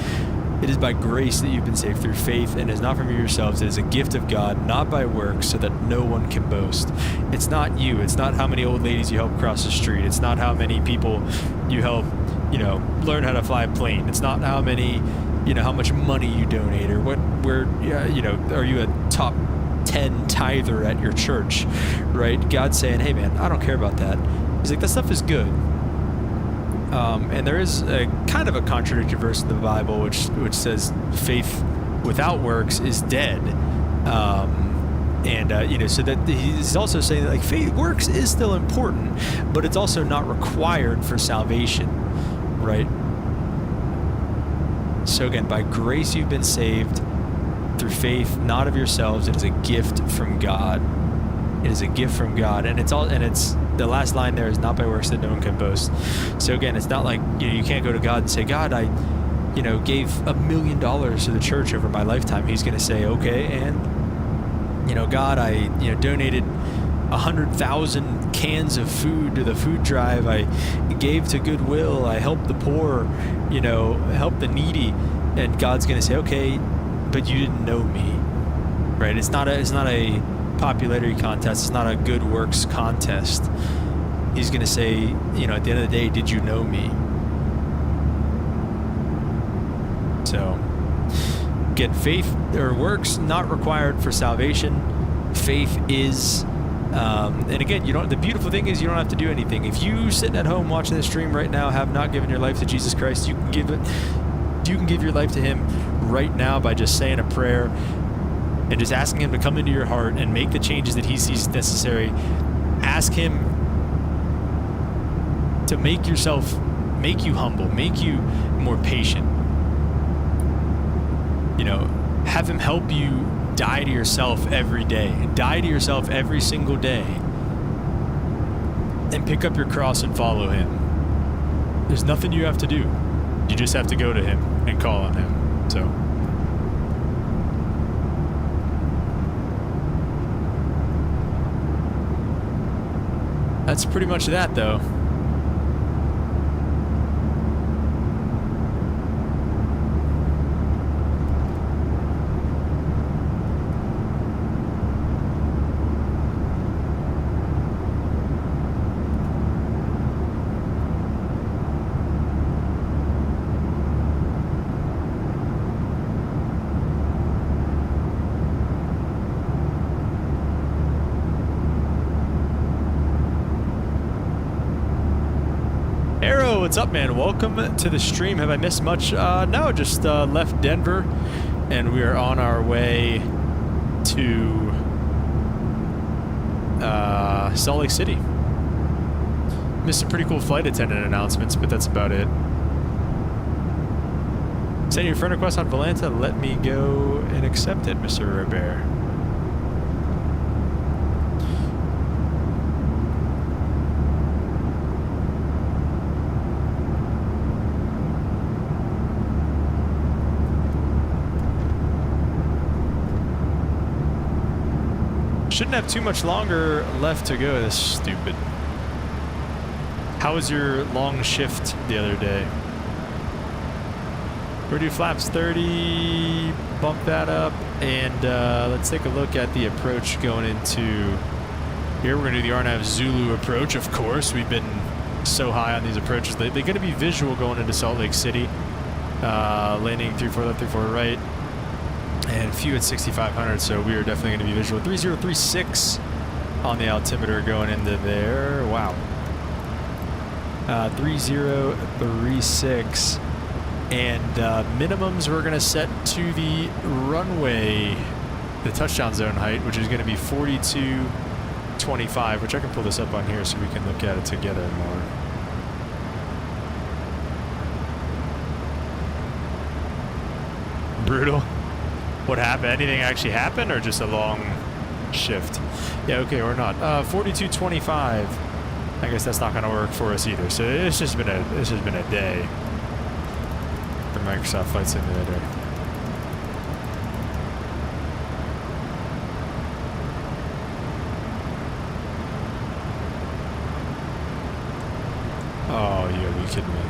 it is by grace that you've been saved through faith, and it is not from yourselves. It is a gift of God, not by works, so that no one can boast. It's not you. It's not how many old ladies you help cross the street. It's not how many people you help, you know, learn how to fly a plane. It's not how many, you know, how much money you donate, or you know, are you a top 10 tither at your church, right? God's saying, hey man, I don't care about that. He's like, that stuff is good. And there is a kind of a contradictory verse in the Bible which says faith without works is dead. You know, so that he's also saying that, like, faith works is still important, but it's also not required for salvation, right? So again, by grace you've been saved through faith, not of yourselves. It is a gift from God. It is a gift from God, and it's the last line there is not by works that no one can boast. So again, it's not like, you know, you can't go to God and say, God, I, you know, gave $1 million to the church over my lifetime. He's going to say, okay, and, you know, God, I, you know, donated 100,000 cans of food to the food drive. I gave to Goodwill. I helped the poor, you know, helped the needy. And God's going to say, okay, but you didn't know me, right? It's not a popularity contest. It's not a good works contest. He's going to say, you know, at the end of the day, did you know me? So, again, faith or works not required for salvation. Faith is, and again, the beautiful thing is you don't have to do anything. If you sitting at home watching this stream right now have not given your life to Jesus Christ, you can give your life to Him right now by just saying a prayer and just asking Him to come into your heart and make the changes that He sees necessary. Ask Him to make you humble, make you more patient. You know, have Him help you die to yourself every day. Die to yourself every single day. And pick up your cross and follow Him. There's nothing you have to do. You just have to go to Him and call on Him. So. That's pretty much that, though. What's up, man? Welcome to the stream. Have I missed much? No, just left Denver, and we are on our way to Salt Lake City. Missed some pretty cool flight attendant announcements, but that's about it. Send your friend request on Volanta. Let me go and accept it, Mr. Robert. Shouldn't have too much longer left to go. That's stupid. How was your long shift the other day? We're gonna do flaps 30, bump that up, and let's take a look at the approach going into here. We're gonna do the RNAV Zulu approach, of course. We've been so high on these approaches. They're gonna be visual going into Salt Lake City. Landing 34 left, 34 right, and few at 6,500, so we are definitely gonna be visual. 3036 on the altimeter going into there. Wow. 3036. And minimums we're going to set to the runway, the touchdown zone height, which is going to be 42.25, which I can pull this up on here so we can look at it together more. Brutal. What happened? Anything actually happened, or just a long shift? Yeah, okay, or not. 42.25. I guess that's not going to work for us either. So it's just been a day. Microsoft Flight Simulator. Oh, you gotta be kidding me.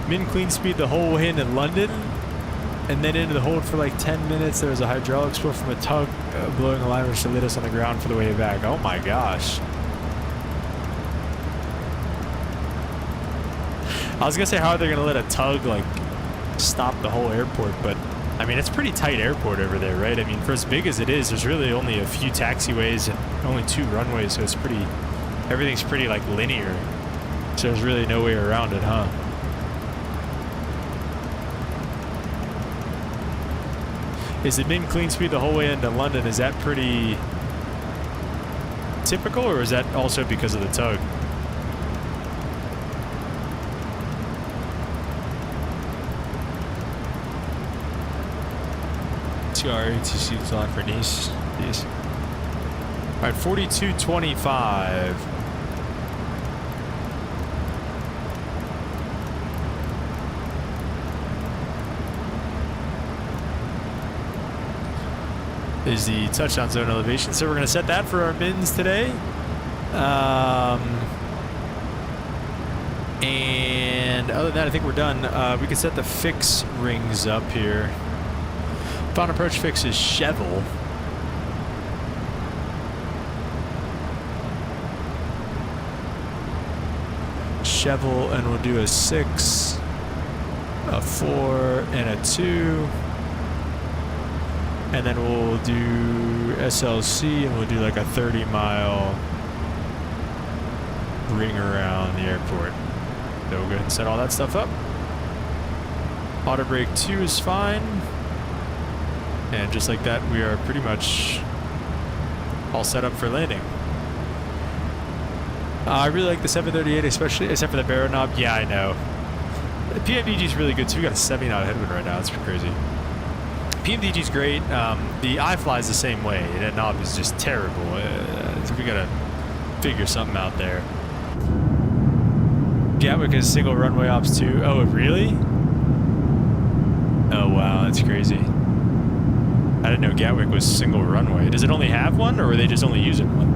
Min clean speed the whole way into London, and then into the hold for like 10 minutes. There was a hydraulic spill from a tug blowing a line which lit us on the ground for the way back. Oh my gosh. I was gonna say, how are they gonna let a tug like stop the whole airport? But I mean, it's a pretty tight airport over there, right? I mean, for as big as it is, there's really only a few taxiways and only 2 runways, so it's pretty, everything's pretty like linear. So there's really no way around it, huh? Is it min clean speed the whole way into London? Is that pretty typical, or is that also because of the tug? TR-ATC flying for Nice. Yes. All right, 42.25. Is the touchdown zone elevation. So we're going to set that for our mins today. And other than that, I think we're done. We can set the fix rings up here. Final approach fix is Chevel. Chevel, and we'll do a 6, a 4, and a 2. And then we'll do SLC, and we'll do like a 30-mile ring around the airport. So we'll go ahead and set all that stuff up. Auto brake 2 is fine. And just like that, we are pretty much all set up for landing. I really like the 738, especially except for the barrel knob. Yeah, I know. The PMDG is really good too. We got a 70-knot headwind right now. It's crazy. PMDG is great. The iFly is the same way. That knob is just terrible. We gotta figure something out there. Gatwick is single runway ops too. Oh, really? Oh wow, that's crazy. I didn't know Gatwick was single runway. Does it only have one, or are they just only using one?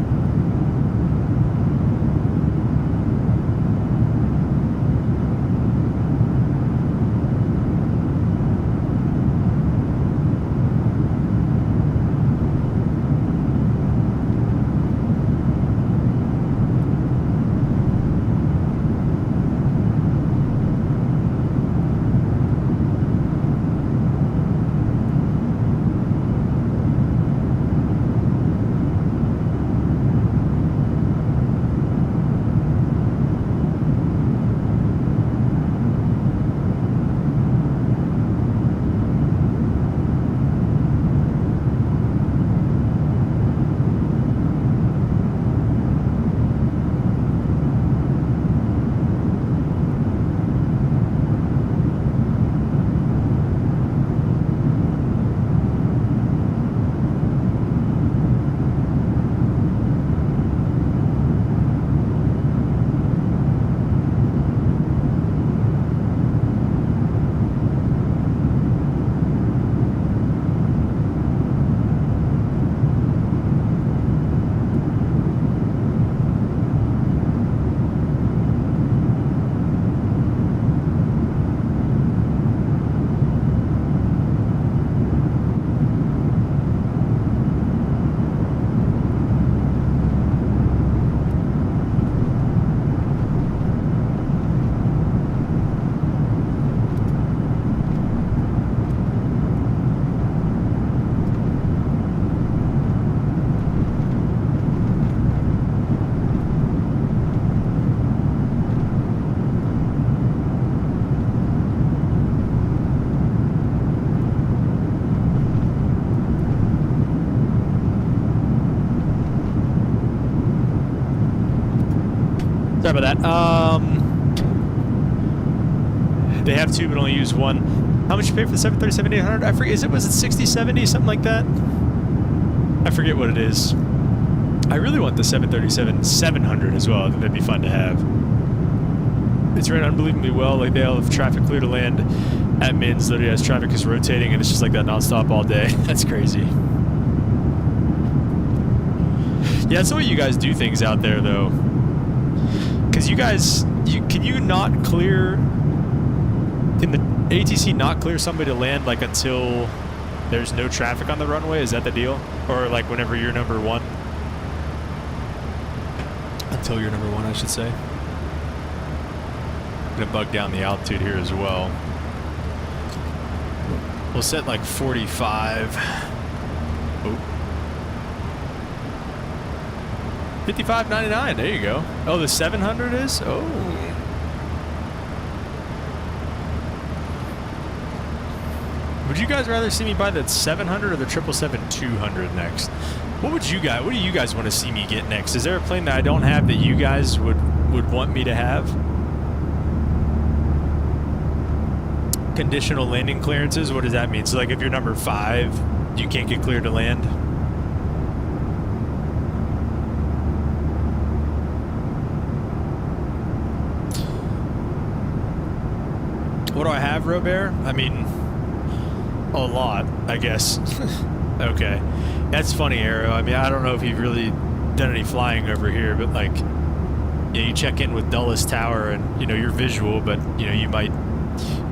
Sorry about that. They have two, but only use one. How much you pay for the 737-800? I forget. Was it 60, 70, something like that? I forget what it is. I really want the 737-700 as well. I think that'd be fun to have. It's ran unbelievably well. Like, they all have traffic clear to land at Mins. Literally, as traffic is rotating, and it's just like that nonstop all day. That's crazy. Yeah, that's the way you guys do things out there, though. Because you guys, can you not clear? Can the ATC not clear somebody to land like until there's no traffic on the runway? Is that the deal? Or like whenever you're number one? Until you're number one, I should say. I'm gonna bug down the altitude here as well. We'll set like 45. Oh. 55.99. There you go. Oh, the 700 is? Oh. Would you guys rather see me buy the 700 or the 777-200 next? What do you guys want to see me get next? Is there a plane that I don't have that you guys would want me to have? Conditional landing clearances, what does that mean? So like if you're number 5, you can't get cleared to land? What do I have, Robert? I mean, a lot, I guess. Okay. That's funny, Arrow. I mean, I don't know if you've really done any flying over here, but like, you know, you check in with Dulles Tower and, you know, you're visual, but, you know,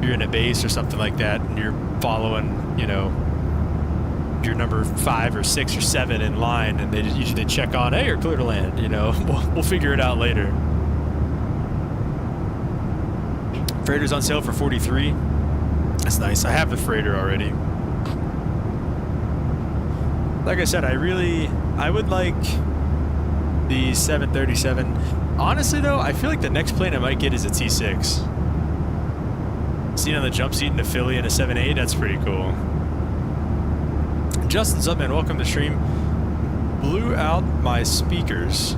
you're in a base or something like that and you're following, you know, your number 5 or 6 or 7 in line, and they usually check on, hey, you're clear to land, you know. We'll figure it out later. Freighter's on sale for 43. That's nice. I have the freighter already. Like I said, I would like the 737. Honestly though, I feel like the next plane I might get is a T6. Seeing on the jump seat in a Philly and a 7.8, that's pretty cool. Justin's up, man. Welcome to stream. Blew out my speakers.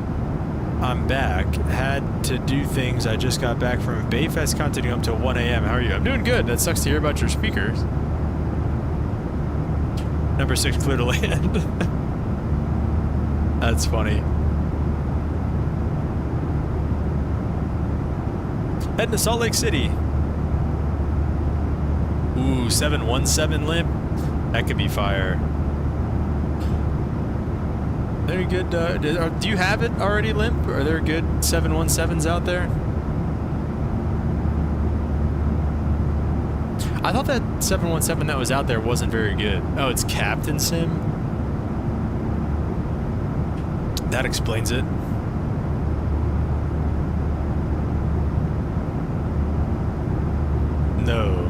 I'm back. Had to do things. I just got back from Bayfest continuing up till 1 a.m. How are you? I'm doing good. That sucks to hear about your speakers. Number 6, clear to land. That's funny. Heading to Salt Lake City. Ooh, 717 limp. That could be fire. Very good. Do you have it already, Limp? Are there good 717s out there? I thought that 717 that was out there wasn't very good. Oh, it's Captain Sim? That explains it. No.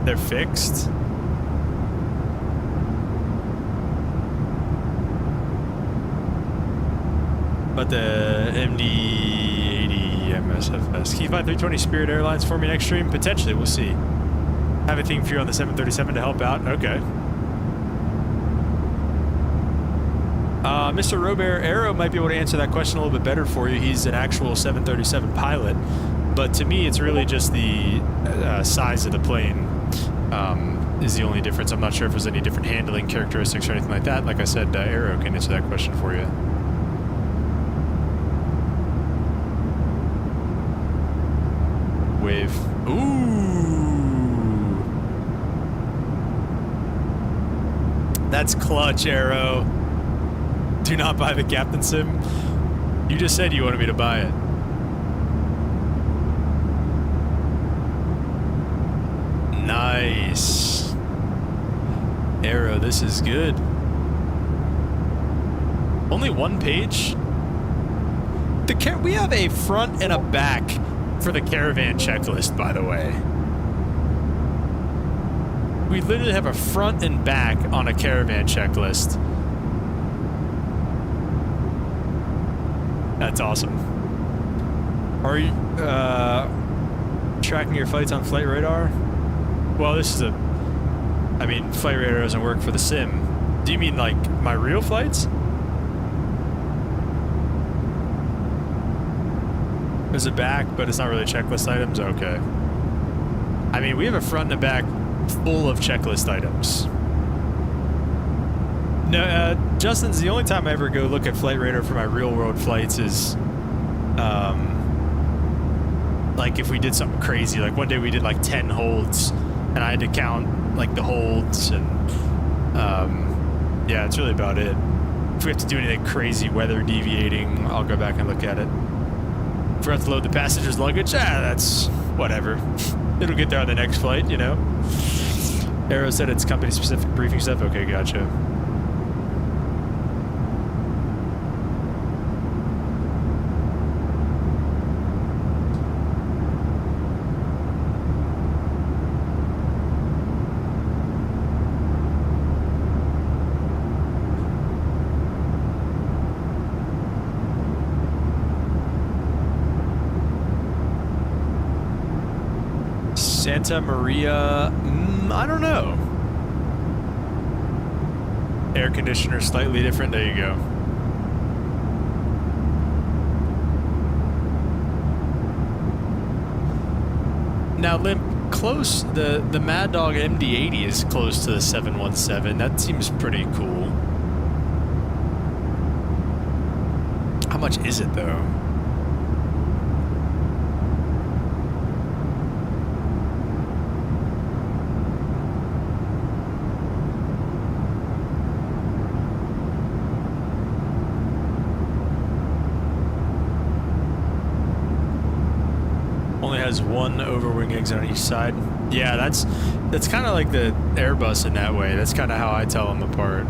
They're fixed? But the MD-80 MSFS. Can you find 320 Spirit Airlines for me next stream? Potentially, we'll see. Have a theme for you on the 737 to help out. Okay. Mr. Robert, Arrow might be able to answer that question a little bit better for you. He's an actual 737 pilot. But to me, it's really just the size of the plane is the only difference. I'm not sure if there's any different handling characteristics or anything like that. Like I said, Arrow can answer that question for you. Wave. Ooh. That's clutch, Arrow. Do not buy the Captain Sim. You just said you wanted me to buy it. Nice. Arrow, this is good. Only one page? We have a front and a back for the caravan checklist, by the way. We literally have a front and back on a caravan checklist. That's awesome. Are you tracking your flights on Flight Radar? Well, this is I mean, Flight Radar doesn't work for the sim. Do you mean like my real flights? There's a back, but it's not really checklist items. Okay. I mean, we have a front and a back full of checklist items. No, Justin's the only time I ever go look at Flight Radar for my real world flights is, like if we did something crazy. Like one day we did like 10 holds, and I had to count like the holds, and yeah, it's really about it. If we have to do anything crazy, weather deviating, I'll go back and look at it. If we have to load the passenger's luggage, that's whatever. It'll get there on the next flight, you know? Arrow said it's company-specific briefing stuff. Okay, gotcha. Santa Maria, I don't know. Air conditioner slightly different. There you go. Now, Limp, close. The Mad Dog MD-80 is close to the 717. That seems pretty cool. How much is it though? Has one overwing exit on each side. Yeah, that's kind of like the Airbus in that way. That's kind of how I tell them apart.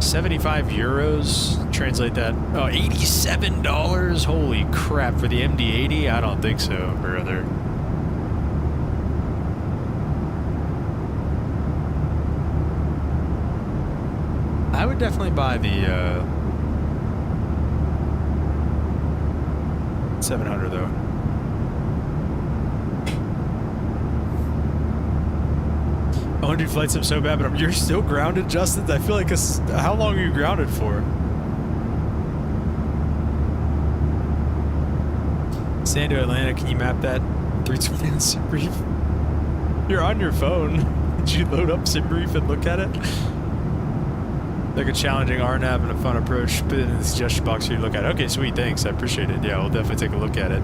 75 euros, translate that. Oh, $87. Holy crap, for the MD-80? I don't think so, brother. I would definitely buy the 700 though. 100 flights, I'm so bad, but you're still grounded, Justin? I feel like how long are you grounded for? San Diego, Atlanta, can you map that 320 on SimBrief? You're on your phone. Did you load up SimBrief and look at it? Like a challenging RNAV and a fun approach. Put it in the suggestion box for you to look at. Okay, sweet, thanks. I appreciate it. Yeah, we'll definitely take a look at it.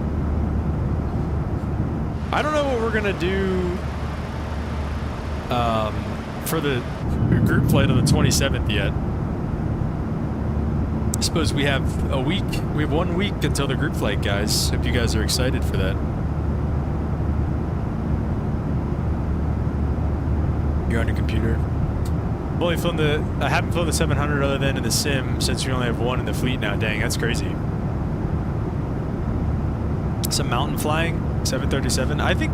I don't know what we're gonna do for the group flight on the 27th yet. I suppose we have a week. We have 1 week until the group flight, guys. Hope you guys are excited for that. You're on your computer. I haven't flown the 700 other than in the sim since we only have one in the fleet now. Dang, that's crazy. Some mountain flying, 737. I think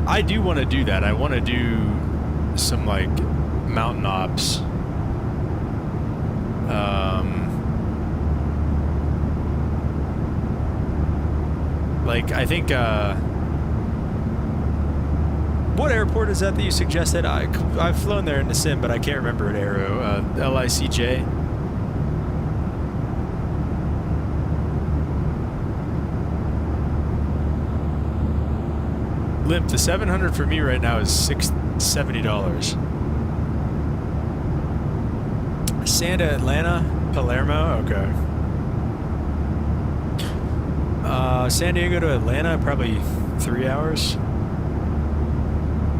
I do want to do that. I want to do some like mountain ops. Like I think what airport is that you suggested? I've flown there in the sim, but I can't remember it. Aero, LICJ. Limp, the 700 for me right now is $70. Santa Atlanta, Palermo, okay. San Diego to Atlanta, probably 3 hours.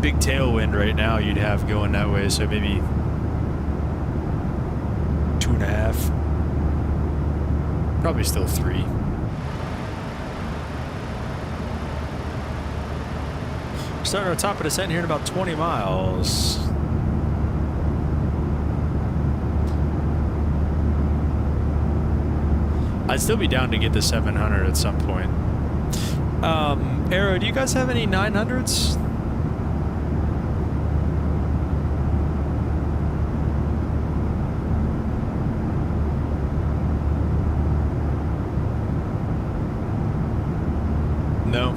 Big tailwind right now you'd have going that way, so maybe 2.5. Probably still 3. Starting on top of descent here in about 20 miles. I'd still be down to get the 700 at some point. Arrow, do you guys have any 900s? No.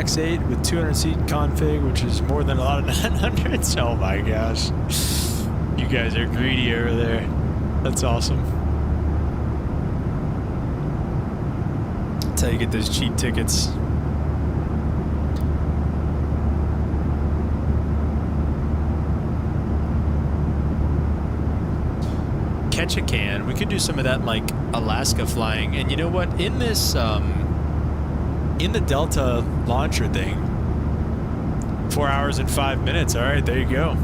max 8 with 200 seat config, which is more than a lot of 900s. Oh my gosh. You guys are greedy over there. That's awesome. That's how you get those cheap tickets. Catch a can. We could do some of that like Alaska flying. And you know what? In this, in the Delta launcher thing, 4 hours and 5 minutes. All right, there you go.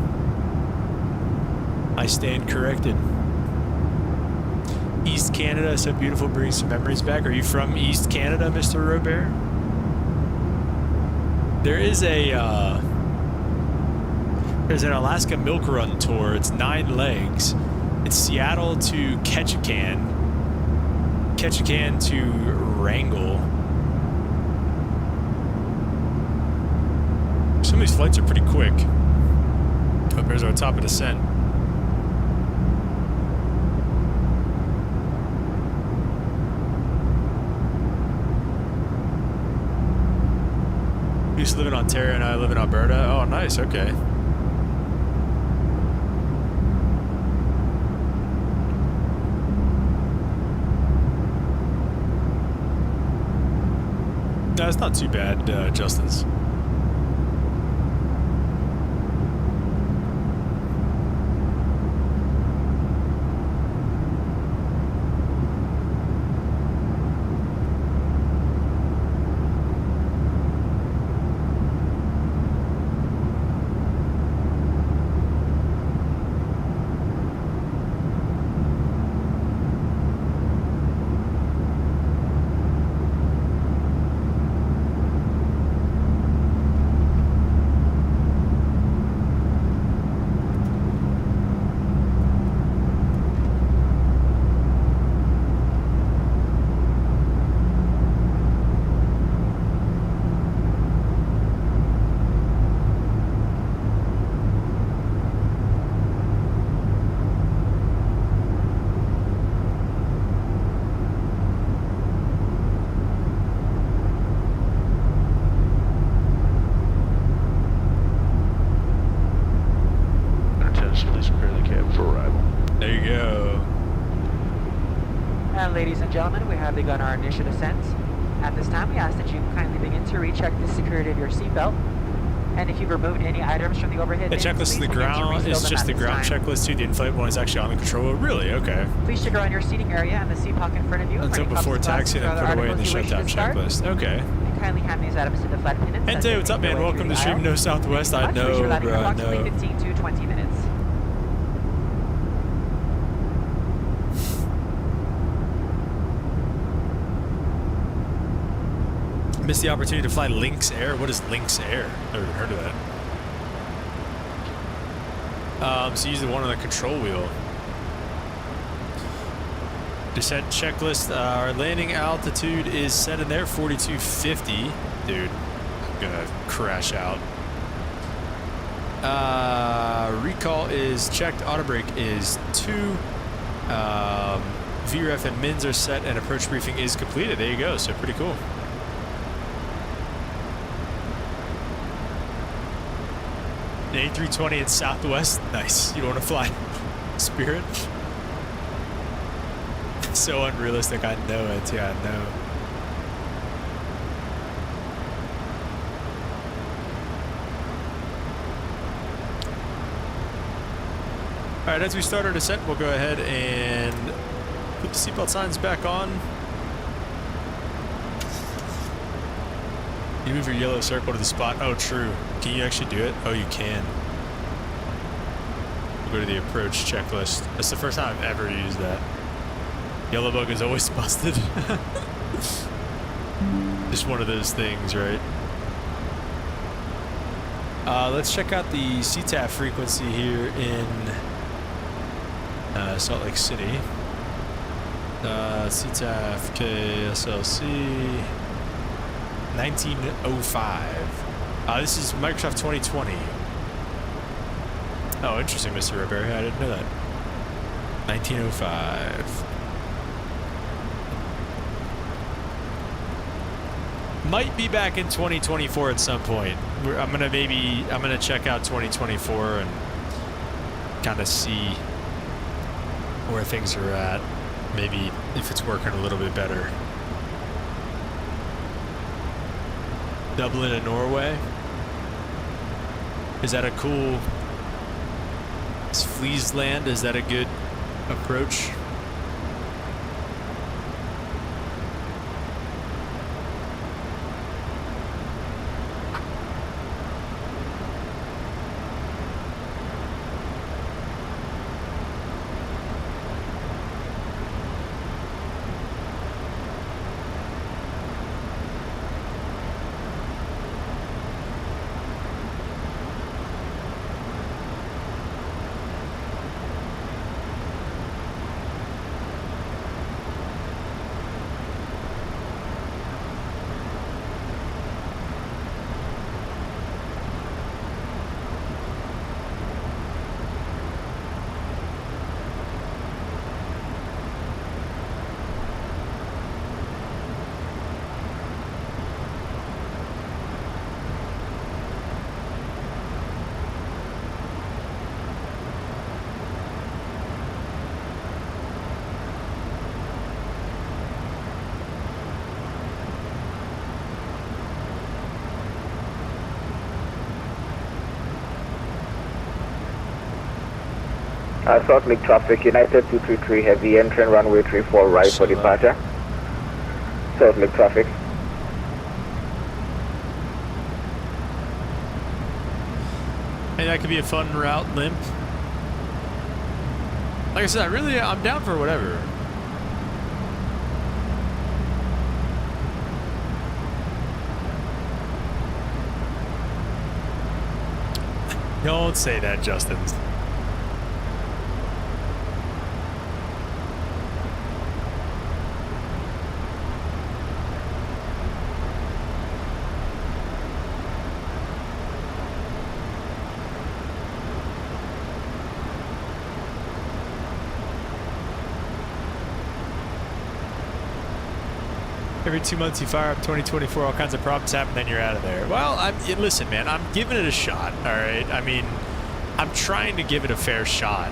I stand corrected. East Canada, so beautiful, brings some memories back. Are you from East Canada, Mr. Robert? There is a, there's an Alaska Milk Run tour. It's 9 legs. It's Seattle to Ketchikan to Wrangell. Some of these flights are pretty quick. Oh, there's our top of descent. You used to live in Ontario and I live in Alberta. Oh, nice. Okay. No, it's not too bad, Justin's. Gentlemen, we have begun our initial descent. At this time, we ask that you kindly begin to recheck the security of your seatbelt. And if you've removed any items from the overhead the checklist to the ground is just the ground checklist to the in-flight one is actually on the control wheel. Really? Okay. Please check around your seating area and the seat pocket in front of you. Until before taxiing and put away in the shutdown checklist. Okay. And kindly hand these items to the flight attendants. Hente, what's up, man? Welcome to Stream No Southwest. I know, bro. Approximately 15 to 20 minutes. Missed the opportunity to fly Lynx Air. What is Lynx Air? Never even heard of that. So use the one on the control wheel. Descent checklist. Our landing altitude is set in there, 4250. Dude, I'm gonna crash out. Recall is checked. Auto brake is 2. VREF and MINs are set, and approach briefing is completed. There you go. So pretty cool. An A320 in Southwest. Nice. You don't want to fly Spirit? So unrealistic. I know it. Yeah, I know. All right, as we start our descent, we'll go ahead and put the seatbelt signs back on. You move your yellow circle to the spot. Oh, true. Can you actually do it? Oh, you can. We'll go to the approach checklist. That's the first time I've ever used that. Yellow bug is always busted. Just one of those things, right? Let's check out the CTAF frequency here in Salt Lake City. CTAF KSLC 1905. This is Microsoft 2020. Oh, interesting, Mr. Robert. I didn't know that. 1905. 1905. 1905. Might be back in 2024 at some point. I'm gonna check out 2024 and kind of see where things are at. Maybe if it's working a little bit better. Dublin and Norway. Is that a cool? Is Friesland? Is that a good approach? Salt Lake traffic, United 233 heavy, entering runway 34 right for departure. Salt Lake traffic. Hey, that could be a fun route, limp. Like I said, I'm down for whatever. Don't say that, Justin. Every 2 months you fire up 2024, all kinds of problems happen, then you're out of there. Well, listen, man, I'm giving it a shot, all right? I mean, I'm trying to give it a fair shot.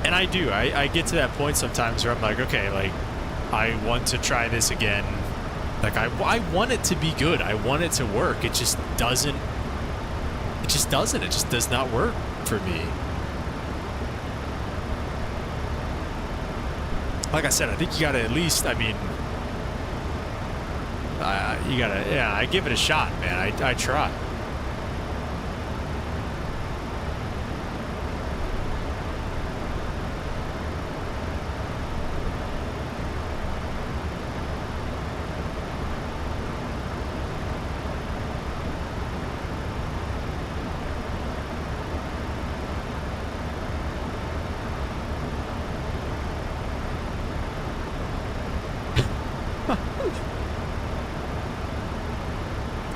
And I do. I get to that point sometimes where I'm like, okay, like, I want to try this again. Like, I want it to be good. I want it to work. It just doesn't. It just doesn't. It just does not work for me. Like I said, I think you got to at least, I mean, you gotta, yeah, I give it a shot, man. I try.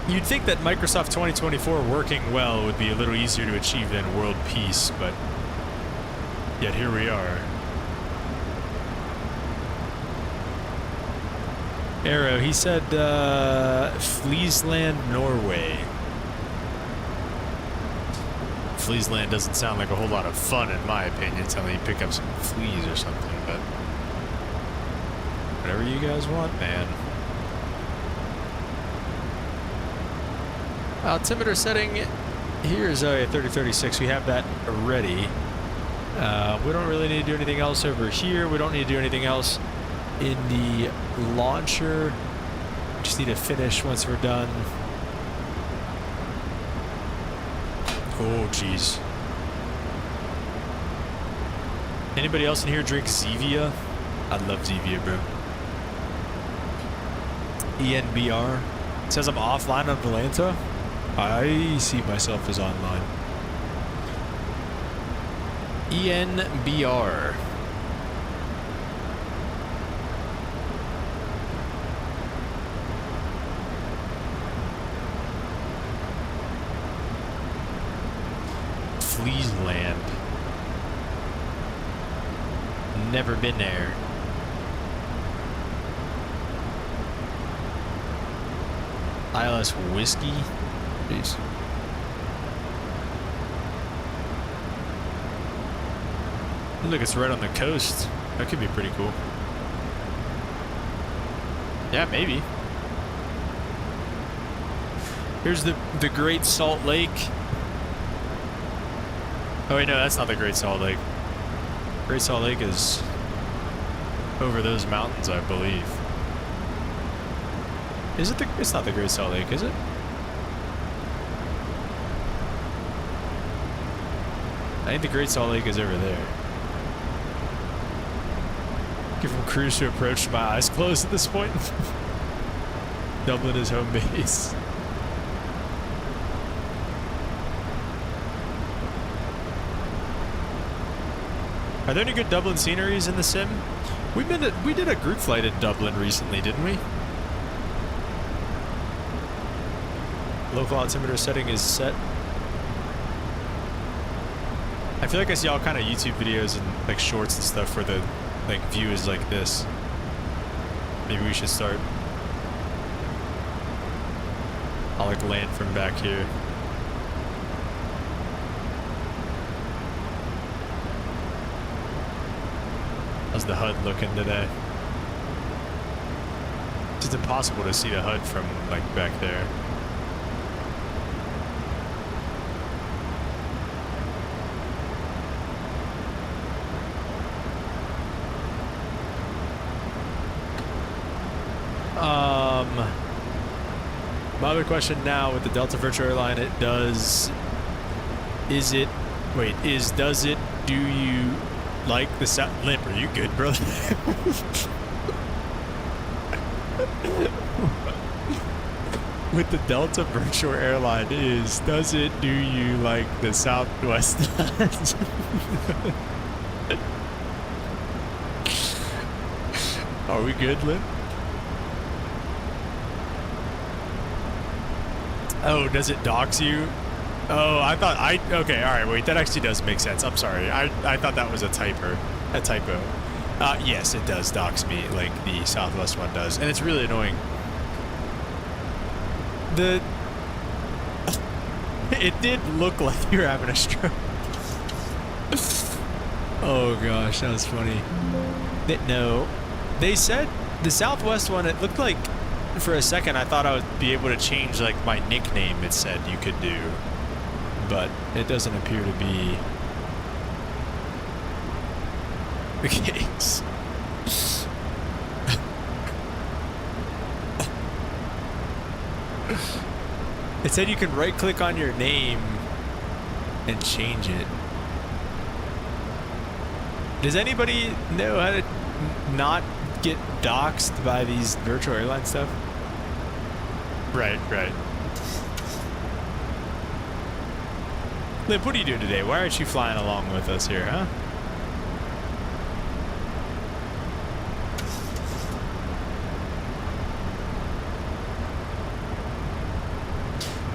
You'd think that Microsoft 2024 working well would be a little easier to achieve than world peace, but yet here we are. Arrow, he said Friesland, Norway. Friesland doesn't sound like a whole lot of fun in my opinion, until you pick up some fleas or something, but whatever you guys want, man. Altimeter setting here is 3036. We have that ready. We don't really need to do anything else over here. We don't need to do anything else in the launcher. We just need to finish once we're done. Oh, jeez. Anybody else in here drink Zevia? I love Zevia, bro. ENBR. It says I'm offline on Atlanta. I see myself as online. ENBR. Friesland. Never been there. ILS Whiskey. Jeez. Look, it's right on the coast. That could be pretty cool. Yeah, maybe. Here's the Great Salt Lake. Oh wait, no, that's not the Great Salt Lake. Great Salt Lake is over those mountains, I believe. Is it the? It's not the Great Salt Lake, is it? I think the Great Salt Lake is over there. Give him cruise to approach. My eyes closed at this point. Dublin is home base. Are there any good Dublin sceneries in the sim? We did a group flight in Dublin recently, didn't we? Local altimeter setting is set. I feel like I see all kind of YouTube videos and like shorts and stuff where the like view is like this. Maybe we should start. I'll like land from back here. How's the HUD looking today? It's impossible to see the HUD from like back there. My other question now with the Delta Virtual Airline, does it, do you like the sound? Limp, are you good, brother? With the Delta Virtual Airline do you like the Southwest? Are we good, Limp? Oh, does it dox you? Oh, okay, alright, wait, that actually does make sense. I'm sorry. I thought that was a typo. Yes, it does dox me, like the Southwest one does. And it's really annoying. It did look like you were having a stroke. Oh gosh, that was funny. No, they said the Southwest one, it looked like for a second I thought I would be able to change like my nickname, it said you could do. But it doesn't appear to be the case. It said you can right click on your name and change it. Does anybody know how to not get doxxed by these virtual airline stuff? Right. Liv, what are you doing today? Why aren't you flying along with us here, huh?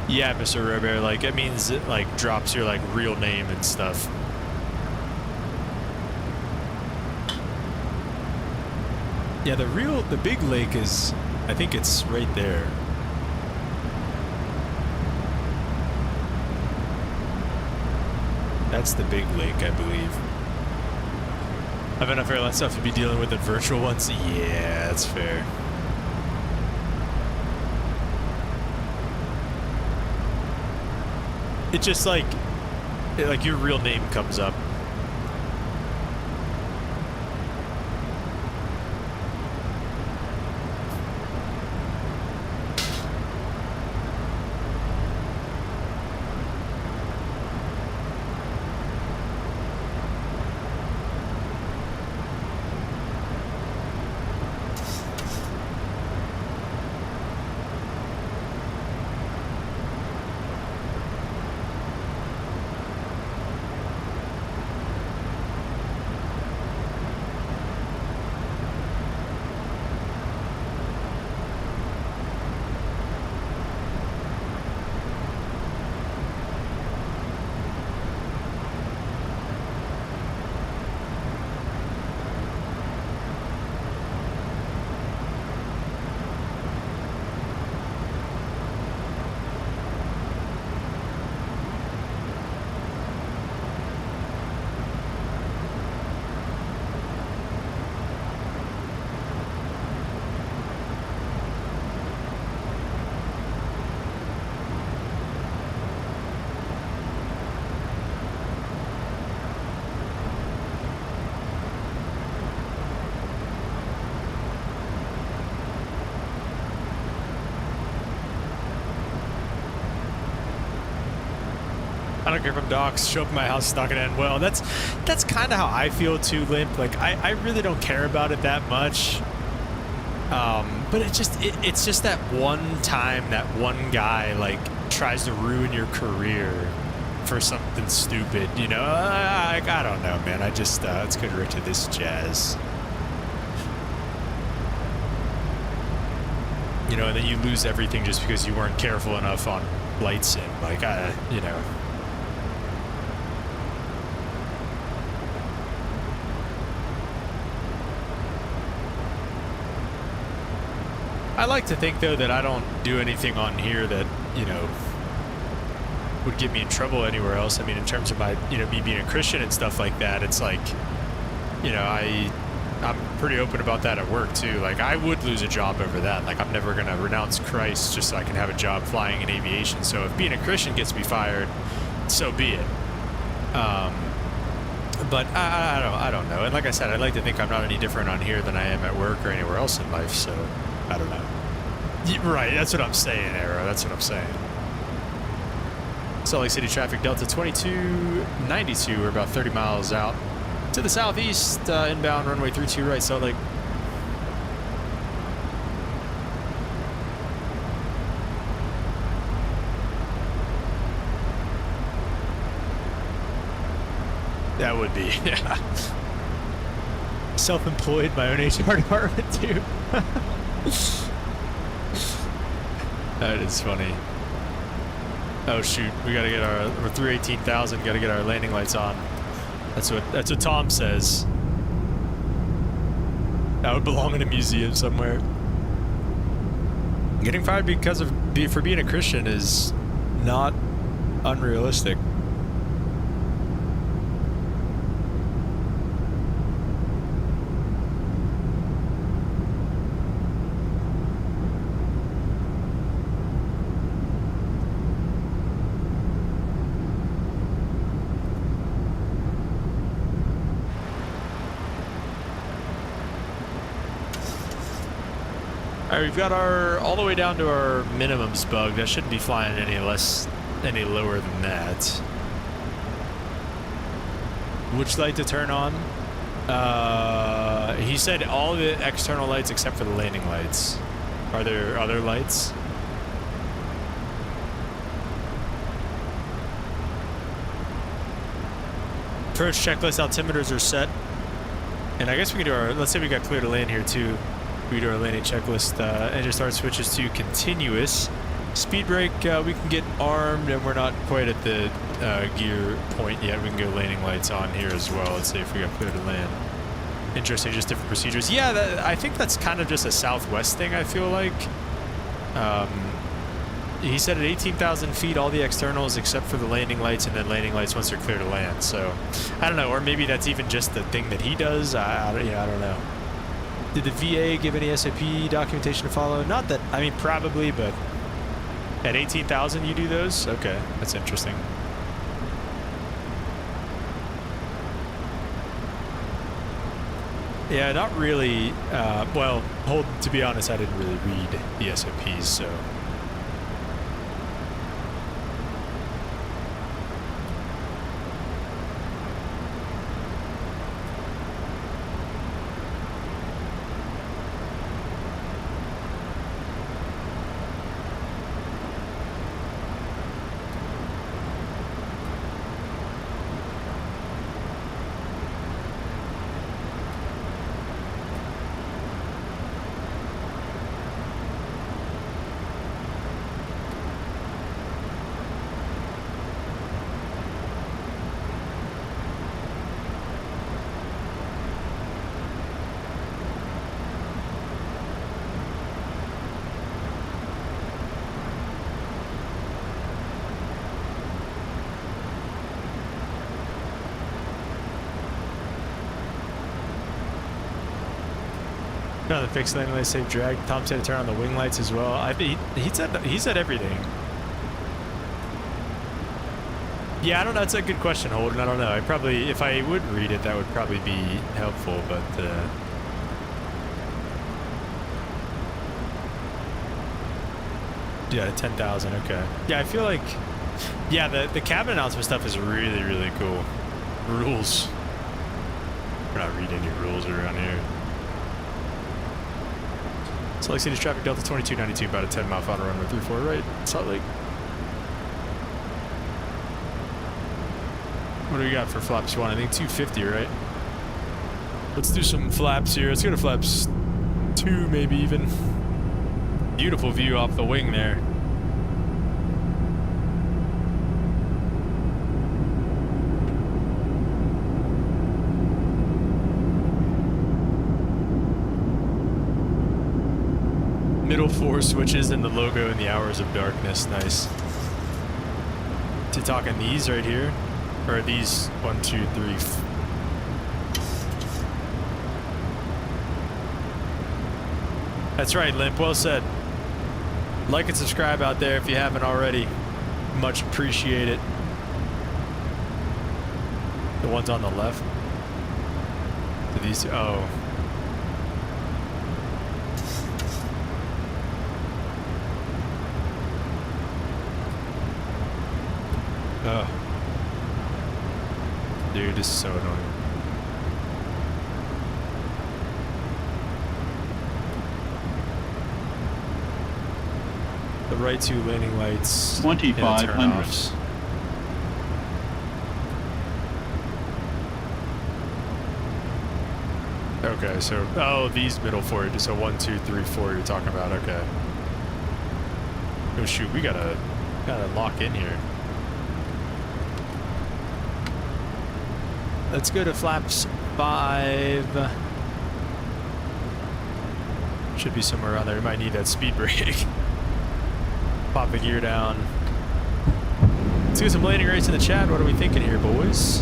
Yeah, Mr. Robert, like, it means it, like, drops your, like, real name and stuff. Yeah, the big lake is, I think it's right there. That's the big lake, I believe. I have enough airline stuff to be dealing with the virtual ones. Yeah, that's fair. It just like your real name comes up. don't care if I'm doxxed, show up at my house, it's not gonna end well. That's kind of how I feel too, Limp. Like, I really don't care about it that much. But it's just that one time that one guy, like, tries to ruin your career for something stupid, you know? I don't know, man. Let's go to this jazz. You know, and then you lose everything just because you weren't careful enough on light sim. Like, you know. I like to think, though, that I don't do anything on here that, you know, would get me in trouble anywhere else. I mean, in terms of my, you know, me being a Christian and stuff like that, it's like, you know, I'm pretty open about that at work too. Like, I would lose a job over that. Like, I'm never going to renounce Christ just so I can have a job flying in aviation. So if being a Christian gets me fired, so be it. But I don't know. And like I said, I'd like to think I'm not any different on here than I am at work or anywhere else in life. So I don't know. Right. That's what I'm saying, Arrow. That's what I'm saying. Salt Lake City traffic, Delta 2292. We're about 30 miles out to the southeast, inbound runway 32 right, Salt Lake. That would be, yeah. Self-employed, my own HR department too. That is funny. Oh shoot, we gotta get we're through 18,000, gotta get our landing lights on. That's what Tom says. That would belong in a museum somewhere. Getting fired for being a Christian is not unrealistic. All right, we've got all the way down to our minimums bug. That shouldn't be flying any lower than that. Which light to turn on? He said all the external lights except for the landing lights. Are there other lights? Approach checklist altimeters are set. And I guess we can do let's say we got clear to land here too. We do our landing checklist. Engine start switches to continuous. Speed brake, we can get armed, and we're not quite at the gear point yet. We can go landing lights on here as well. Let's see if we got clear to land. Interesting, just different procedures. Yeah, I think that's kind of just a Southwest thing, I feel like. He said at 18,000 feet, all the externals except for the landing lights, and then landing lights once they're clear to land. So, I don't know. Or maybe that's even just the thing that he does. I don't know. Did the VA give any SAP documentation to follow? Not that, I mean, probably, but at 18,000 you do those? Okay, that's interesting. Yeah, not really. Well, to be honest, I didn't really read the SOPs, so. No, the fixed landing lights save drag. Tom said to turn on the wing lights as well. He said everything. Yeah, I don't know. That's a good question, Holden. I don't know. If I would read it, that would probably be helpful, but yeah, 10,000. Okay. Yeah, I feel like Yeah, the cabin announcement stuff is really, really cool. Rules. We're not reading any rules around here. Salt Lake City's traffic Delta 2292, about a 10-mile final runway 34 right. Salt Lake. What do we got for flaps 1? I think 250, right? Let's do some flaps here. Let's go to flaps 2, maybe even. Beautiful view off the wing there. Middle 4 switches and the logo in the hours of darkness. Nice. To talking these right here, or these 1, 2, 3. That's right, Limp. Well said. Like and subscribe out there if you haven't already. Much appreciate it. The ones on the left. To these two. Oh. Oh. Dude, this is so annoying. The right 2 landing lights. 2500. Okay, so oh, these middle 4. So 1, 2, 3, 4. You're talking about. Okay. Oh shoot, we gotta lock in here. Let's go to flaps 5. Should be somewhere around there. We might need that speed brake. Pop the gear down. Let's get some landing rates in the chat. What are we thinking here, boys?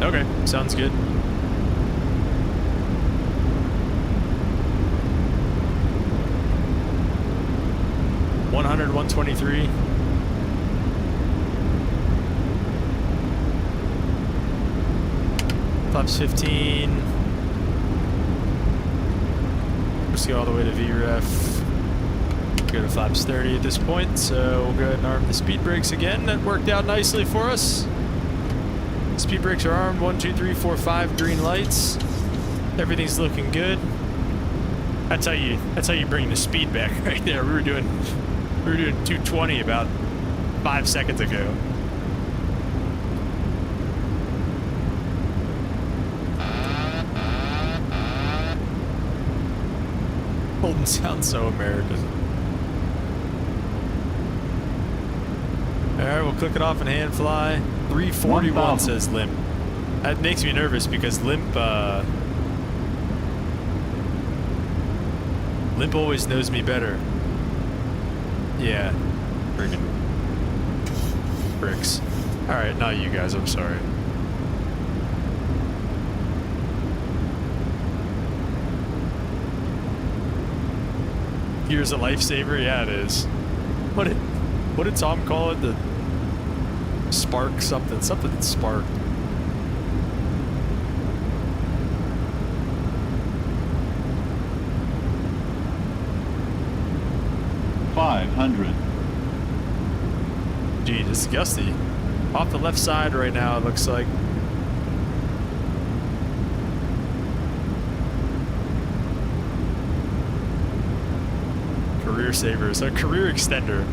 Okay, sounds good. $100, $123. Flaps 15. Let's go all the way to VREF. Go to flaps 30 at this point, so we'll go ahead and arm the speed brakes again. That worked out nicely for us. Speed brakes are armed. 1, 2, 3, 4, 5 green lights. Everything's looking good. That's how you bring the speed back right there. We were doing 220 about 5 seconds ago. Holden sounds so American. Alright, we'll click it off and hand fly. 341 says Limp. That makes me nervous because Limp always knows me better. Yeah. Friggin' bricks. Alright, not you guys, I'm sorry. Here's a lifesaver? Yeah, it is. What did Tom call it? The spark something? Something spark. $500. Gee, disgusting. Off the left side right now, it looks like. Career savers. A career extender.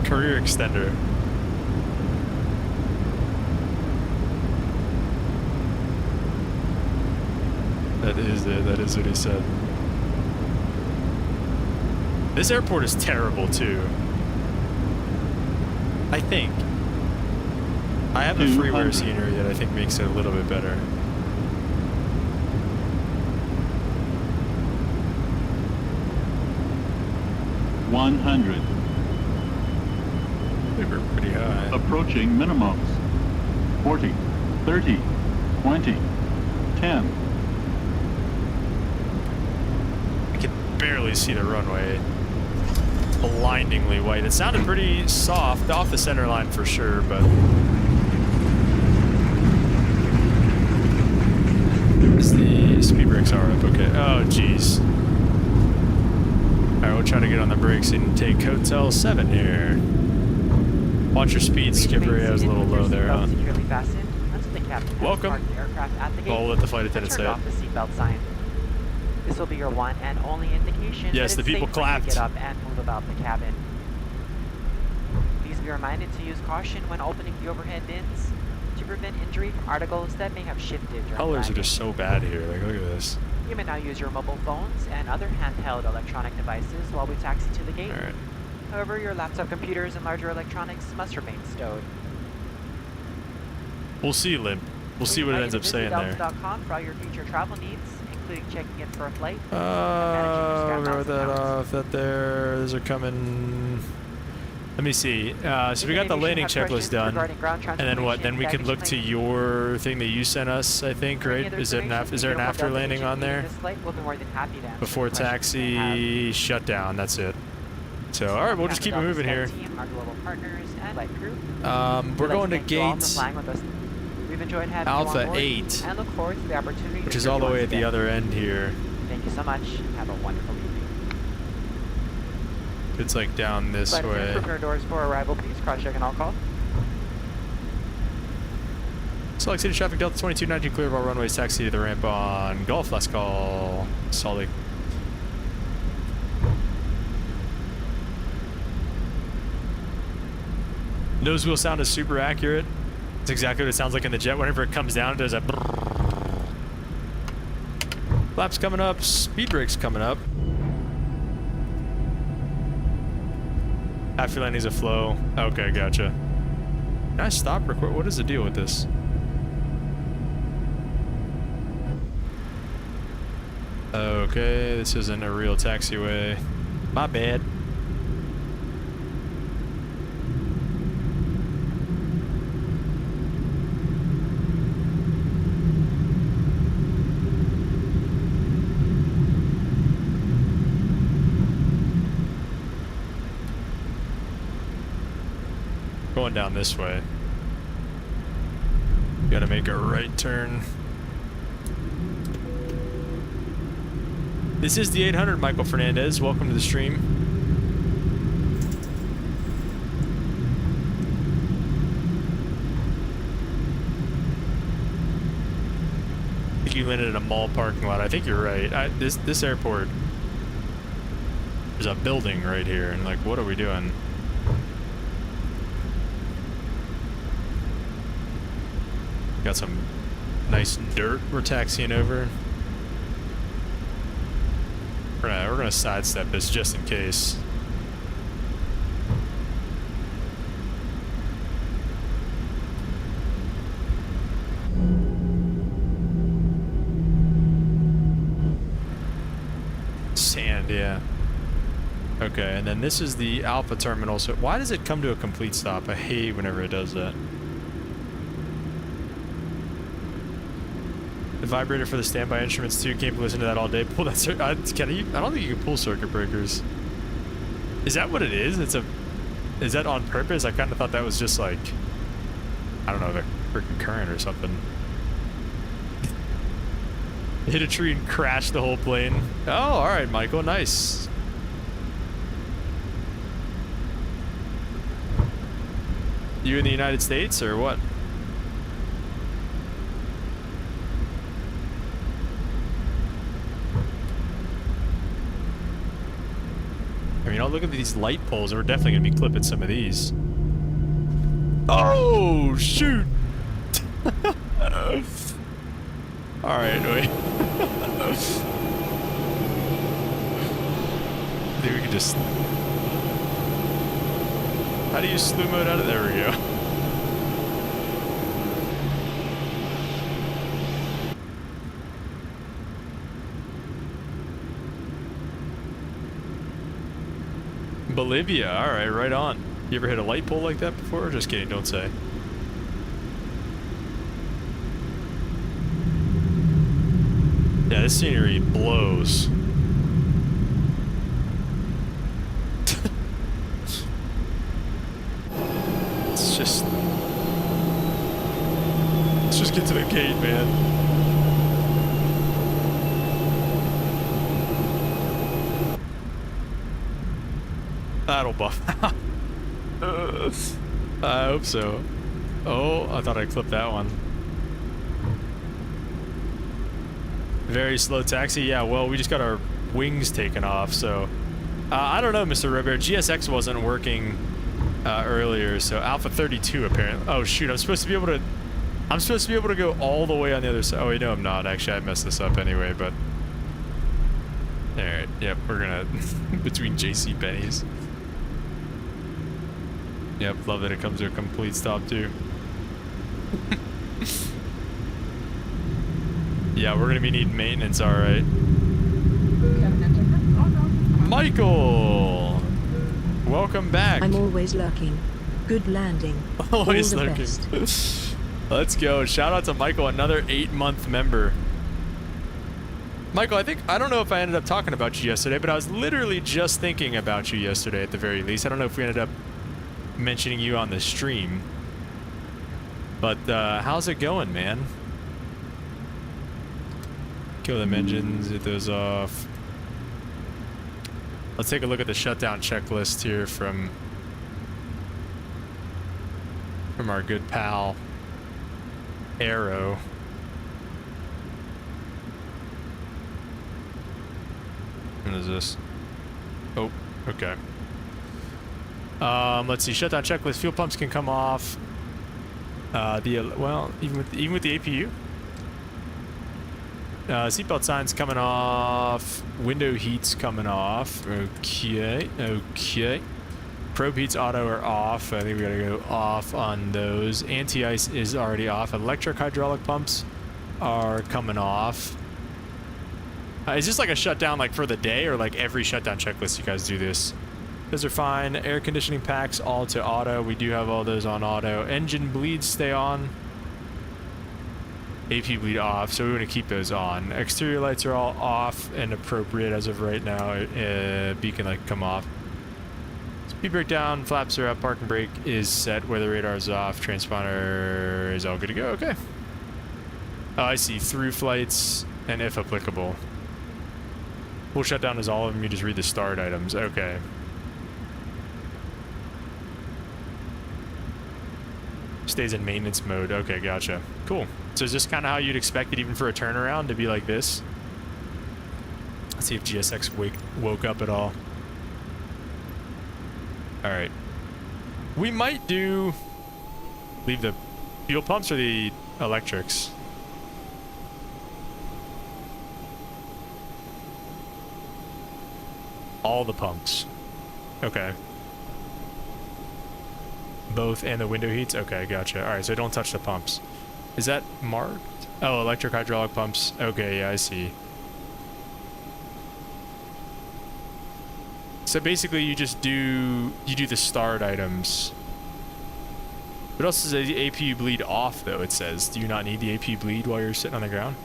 Career extender. That is it. That is what he said. This airport is terrible too. I think. I have a freeware scenery that I think makes it a little bit better. $100. They were pretty high. Approaching minimums. 40, 30, 20, 10. I can barely see the runway. Blindingly white. It sounded pretty soft off the center line for sure, but is the speed brakes are up. Okay. Oh, jeez. All right, we'll try to get on the brakes and take Hotel 7 here. Watch your speed. Skip area is a little low there, huh? Securely fastened until the captain has Welcome. parked the aircraft at the gate. We'll let the flight attendant say Turn it. off the seatbelt sign. This will be your one and only indication Yes, that the it's people safe for you to clapped. get up and move about the cabin. Please be reminded to use caution when opening the overhead bins to prevent injury from articles that may have shifted during Colors are landing. just so bad here. Like, look at this. You may now use your mobile phones and other handheld electronic devices while we taxi to the gate. All right. However, your laptop computers and larger electronics must remain stowed. We'll see, Limp. We'll see what it ends up saying there. Delta.com for all your future travel needs, including checking in for a flight. Wrote that off. That there. Those are coming. Let me see. So we got the landing checklist done, and then what? Then we can look to your thing that you sent us, I think, right? Is there an after landing on there? Before taxi shutdown. That's it. So all right, we'll just keep it moving here. We're going to gate Alpha 8, and look forward to the opportunity which is all the way at the other end here. Thank you so much. Have a wonderful evening. It's like down this way. Prepare doors for arrival, please. Cross-check and all call. Salt Lake City traffic, Delta 2219, clear of all runways, taxi to the ramp on Gulf. Last call, Salt Lake. Nose wheel sound is super accurate. It's exactly what it sounds like in the jet. Whenever it comes down, it does a brrrr. Flaps coming up, speed brakes coming up. After landing's a flow. Okay, gotcha. Can I stop record? What is the deal with this? Okay, this isn't a real taxiway. My bad. Going down this way. Gotta make a right turn. This is the 800, Michael Fernandez. Welcome to the stream. I think you landed in a mall parking lot. I think you're right. This airport, there's a building right here, and like, what are we doing? Got some nice dirt we're taxiing over. We're gonna sidestep this just in case. Sand, yeah. Okay, and then this is the Alpha terminal. So why does it come to a complete stop? I hate whenever it does that. The vibrator for the standby instruments too. Can't listen to that all day. Pull that. I don't think you can pull circuit breakers. Is that what it is? Is that on purpose? I kind of thought that was just like, I don't know, the freaking current or something. Hit a tree and crashed the whole plane. Oh, all right, Michael. Nice. You in the United States or what? I mean, I'll look at these light poles. We're definitely going to be clipping some of these. Oh, shoot. All right, wait. I think we can just... How do you slew mode out of there? We go. Bolivia, alright, right on. You ever hit a light pole like that before? Just kidding, don't say. Yeah, this scenery blows. Let's just get to the gate, man. That'll buff out. I hope so. Oh, I thought I clipped that one. Very slow taxi. Yeah, well, we just got our wings taken off, so... I don't know, Mr. Robert. GSX wasn't working earlier, so Alpha 32 apparently. Oh, shoot, I'm supposed to be able to go all the way on the other side. Oh, wait, no, I'm not. Actually, I messed this up anyway, but... Alright, yep, we're gonna... between JC Penney's. Yep, love that it comes to a complete stop, too. Yeah, we're gonna be needing maintenance, alright. Michael! Welcome back. I'm always lurking. Good landing. Always lurking. Let's go. Shout out to Michael, another 8-month member. Michael, I don't know if I ended up talking about you yesterday, but I was literally just thinking about you yesterday at the very least. I don't know if we ended up mentioning you on the stream. But how's it going, man? Kill them engines, hit those off. Let's take a look at the shutdown checklist here from our good pal Arrow. What is this? Oh, okay. Let's see. Shutdown checklist. Fuel pumps can come off. Well, even with the APU. Seatbelt signs coming off. Window heats coming off. Okay, okay. Probe heats auto are off. I think we gotta go off on those. Anti-ice is already off. Electric hydraulic pumps are coming off. Is this like a shutdown like for the day, or like every shutdown checklist you guys do this? Those are fine. Air conditioning packs all to auto. We do have all those on auto. Engine bleeds stay on. AP bleed off, so we want to keep those on. Exterior lights are all off and appropriate as of right now. Beacon light come off. Speed brake down, flaps are up, parking brake is set, weather radar is off, transponder is all good to go. Okay. Oh, I see. Through flights and if applicable. Full shutdown is all of them. You just read the start items. Okay. Stays in maintenance mode. Okay, gotcha. Cool. So is this kind of how you'd expect it even for a turnaround to be like this? Let's see if GSX woke up at all. Alright. We might leave the fuel pumps or the electrics? All the pumps. Okay. Both and the window heats? Okay, gotcha. Alright, so don't touch the pumps. Is that marked? Oh, electric hydraulic pumps. Okay, yeah, I see. So basically you just do the start items. What else does the APU bleed off though, it says? Do you not need the APU bleed while you're sitting on the ground?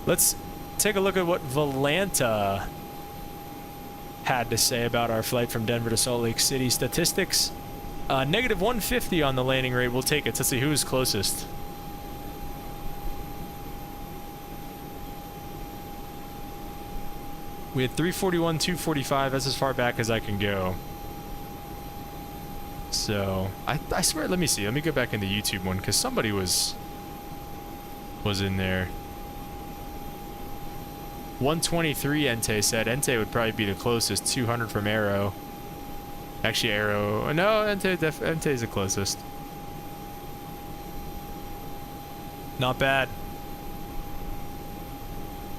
Let's take a look at what Volanta had to say about our flight from Denver to Salt Lake City. Statistics. Negative 150 on the landing rate. We'll take it. Let's see who is closest. We had 341, 245. That's as far back as I can go. So, I swear, let me see. Let me go back in the YouTube one, because somebody was in there. 123 Ente said. Ente would probably be the closest. 200 from Arrow. Actually, Arrow... No, Ente is the closest. Not bad.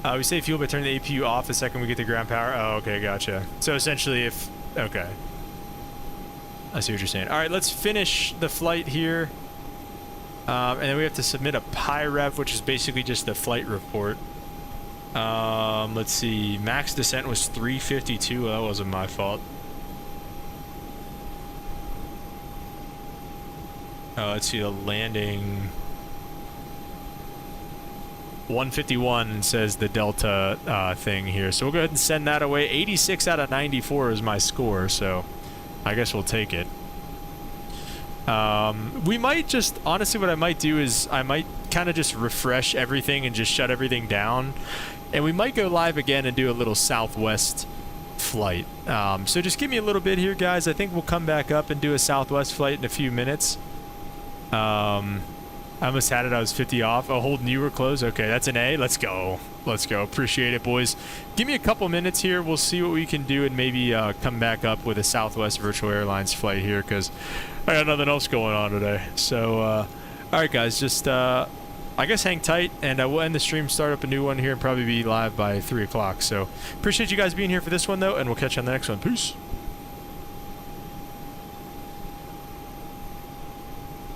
We save fuel by turning the APU off the second we get the ground power. Oh, okay, gotcha. So essentially if... Okay. I see what you're saying. Alright, let's finish the flight here. And then we have to submit a PIREV, which is basically just the flight report. Let's see. Max descent was 352. Well, that wasn't my fault. Let's see the landing. 151 says the Delta thing here. So we'll go ahead and send that away. 86 out of 94 is my score, so I guess we'll take it. We might just, honestly, what I might do is I might kind of just refresh everything and just shut everything down. And we might go live again and do a little Southwest flight. So just give me a little bit here, guys. I think we'll come back up and do a Southwest flight in a few minutes. I almost had it. I was 50 off. Oh, holding you were closed. Okay, that's an A. Let's go. Let's go. Appreciate it, boys. Give me a couple minutes here. We'll see what we can do and maybe come back up with a Southwest Virtual Airlines flight here because I got nothing else going on today. So, all right, guys, just I guess hang tight, and we'll end the stream, start up a new one here, and probably be live by 3 o'clock. So appreciate you guys being here for this one, though, and we'll catch you on the next one. Peace.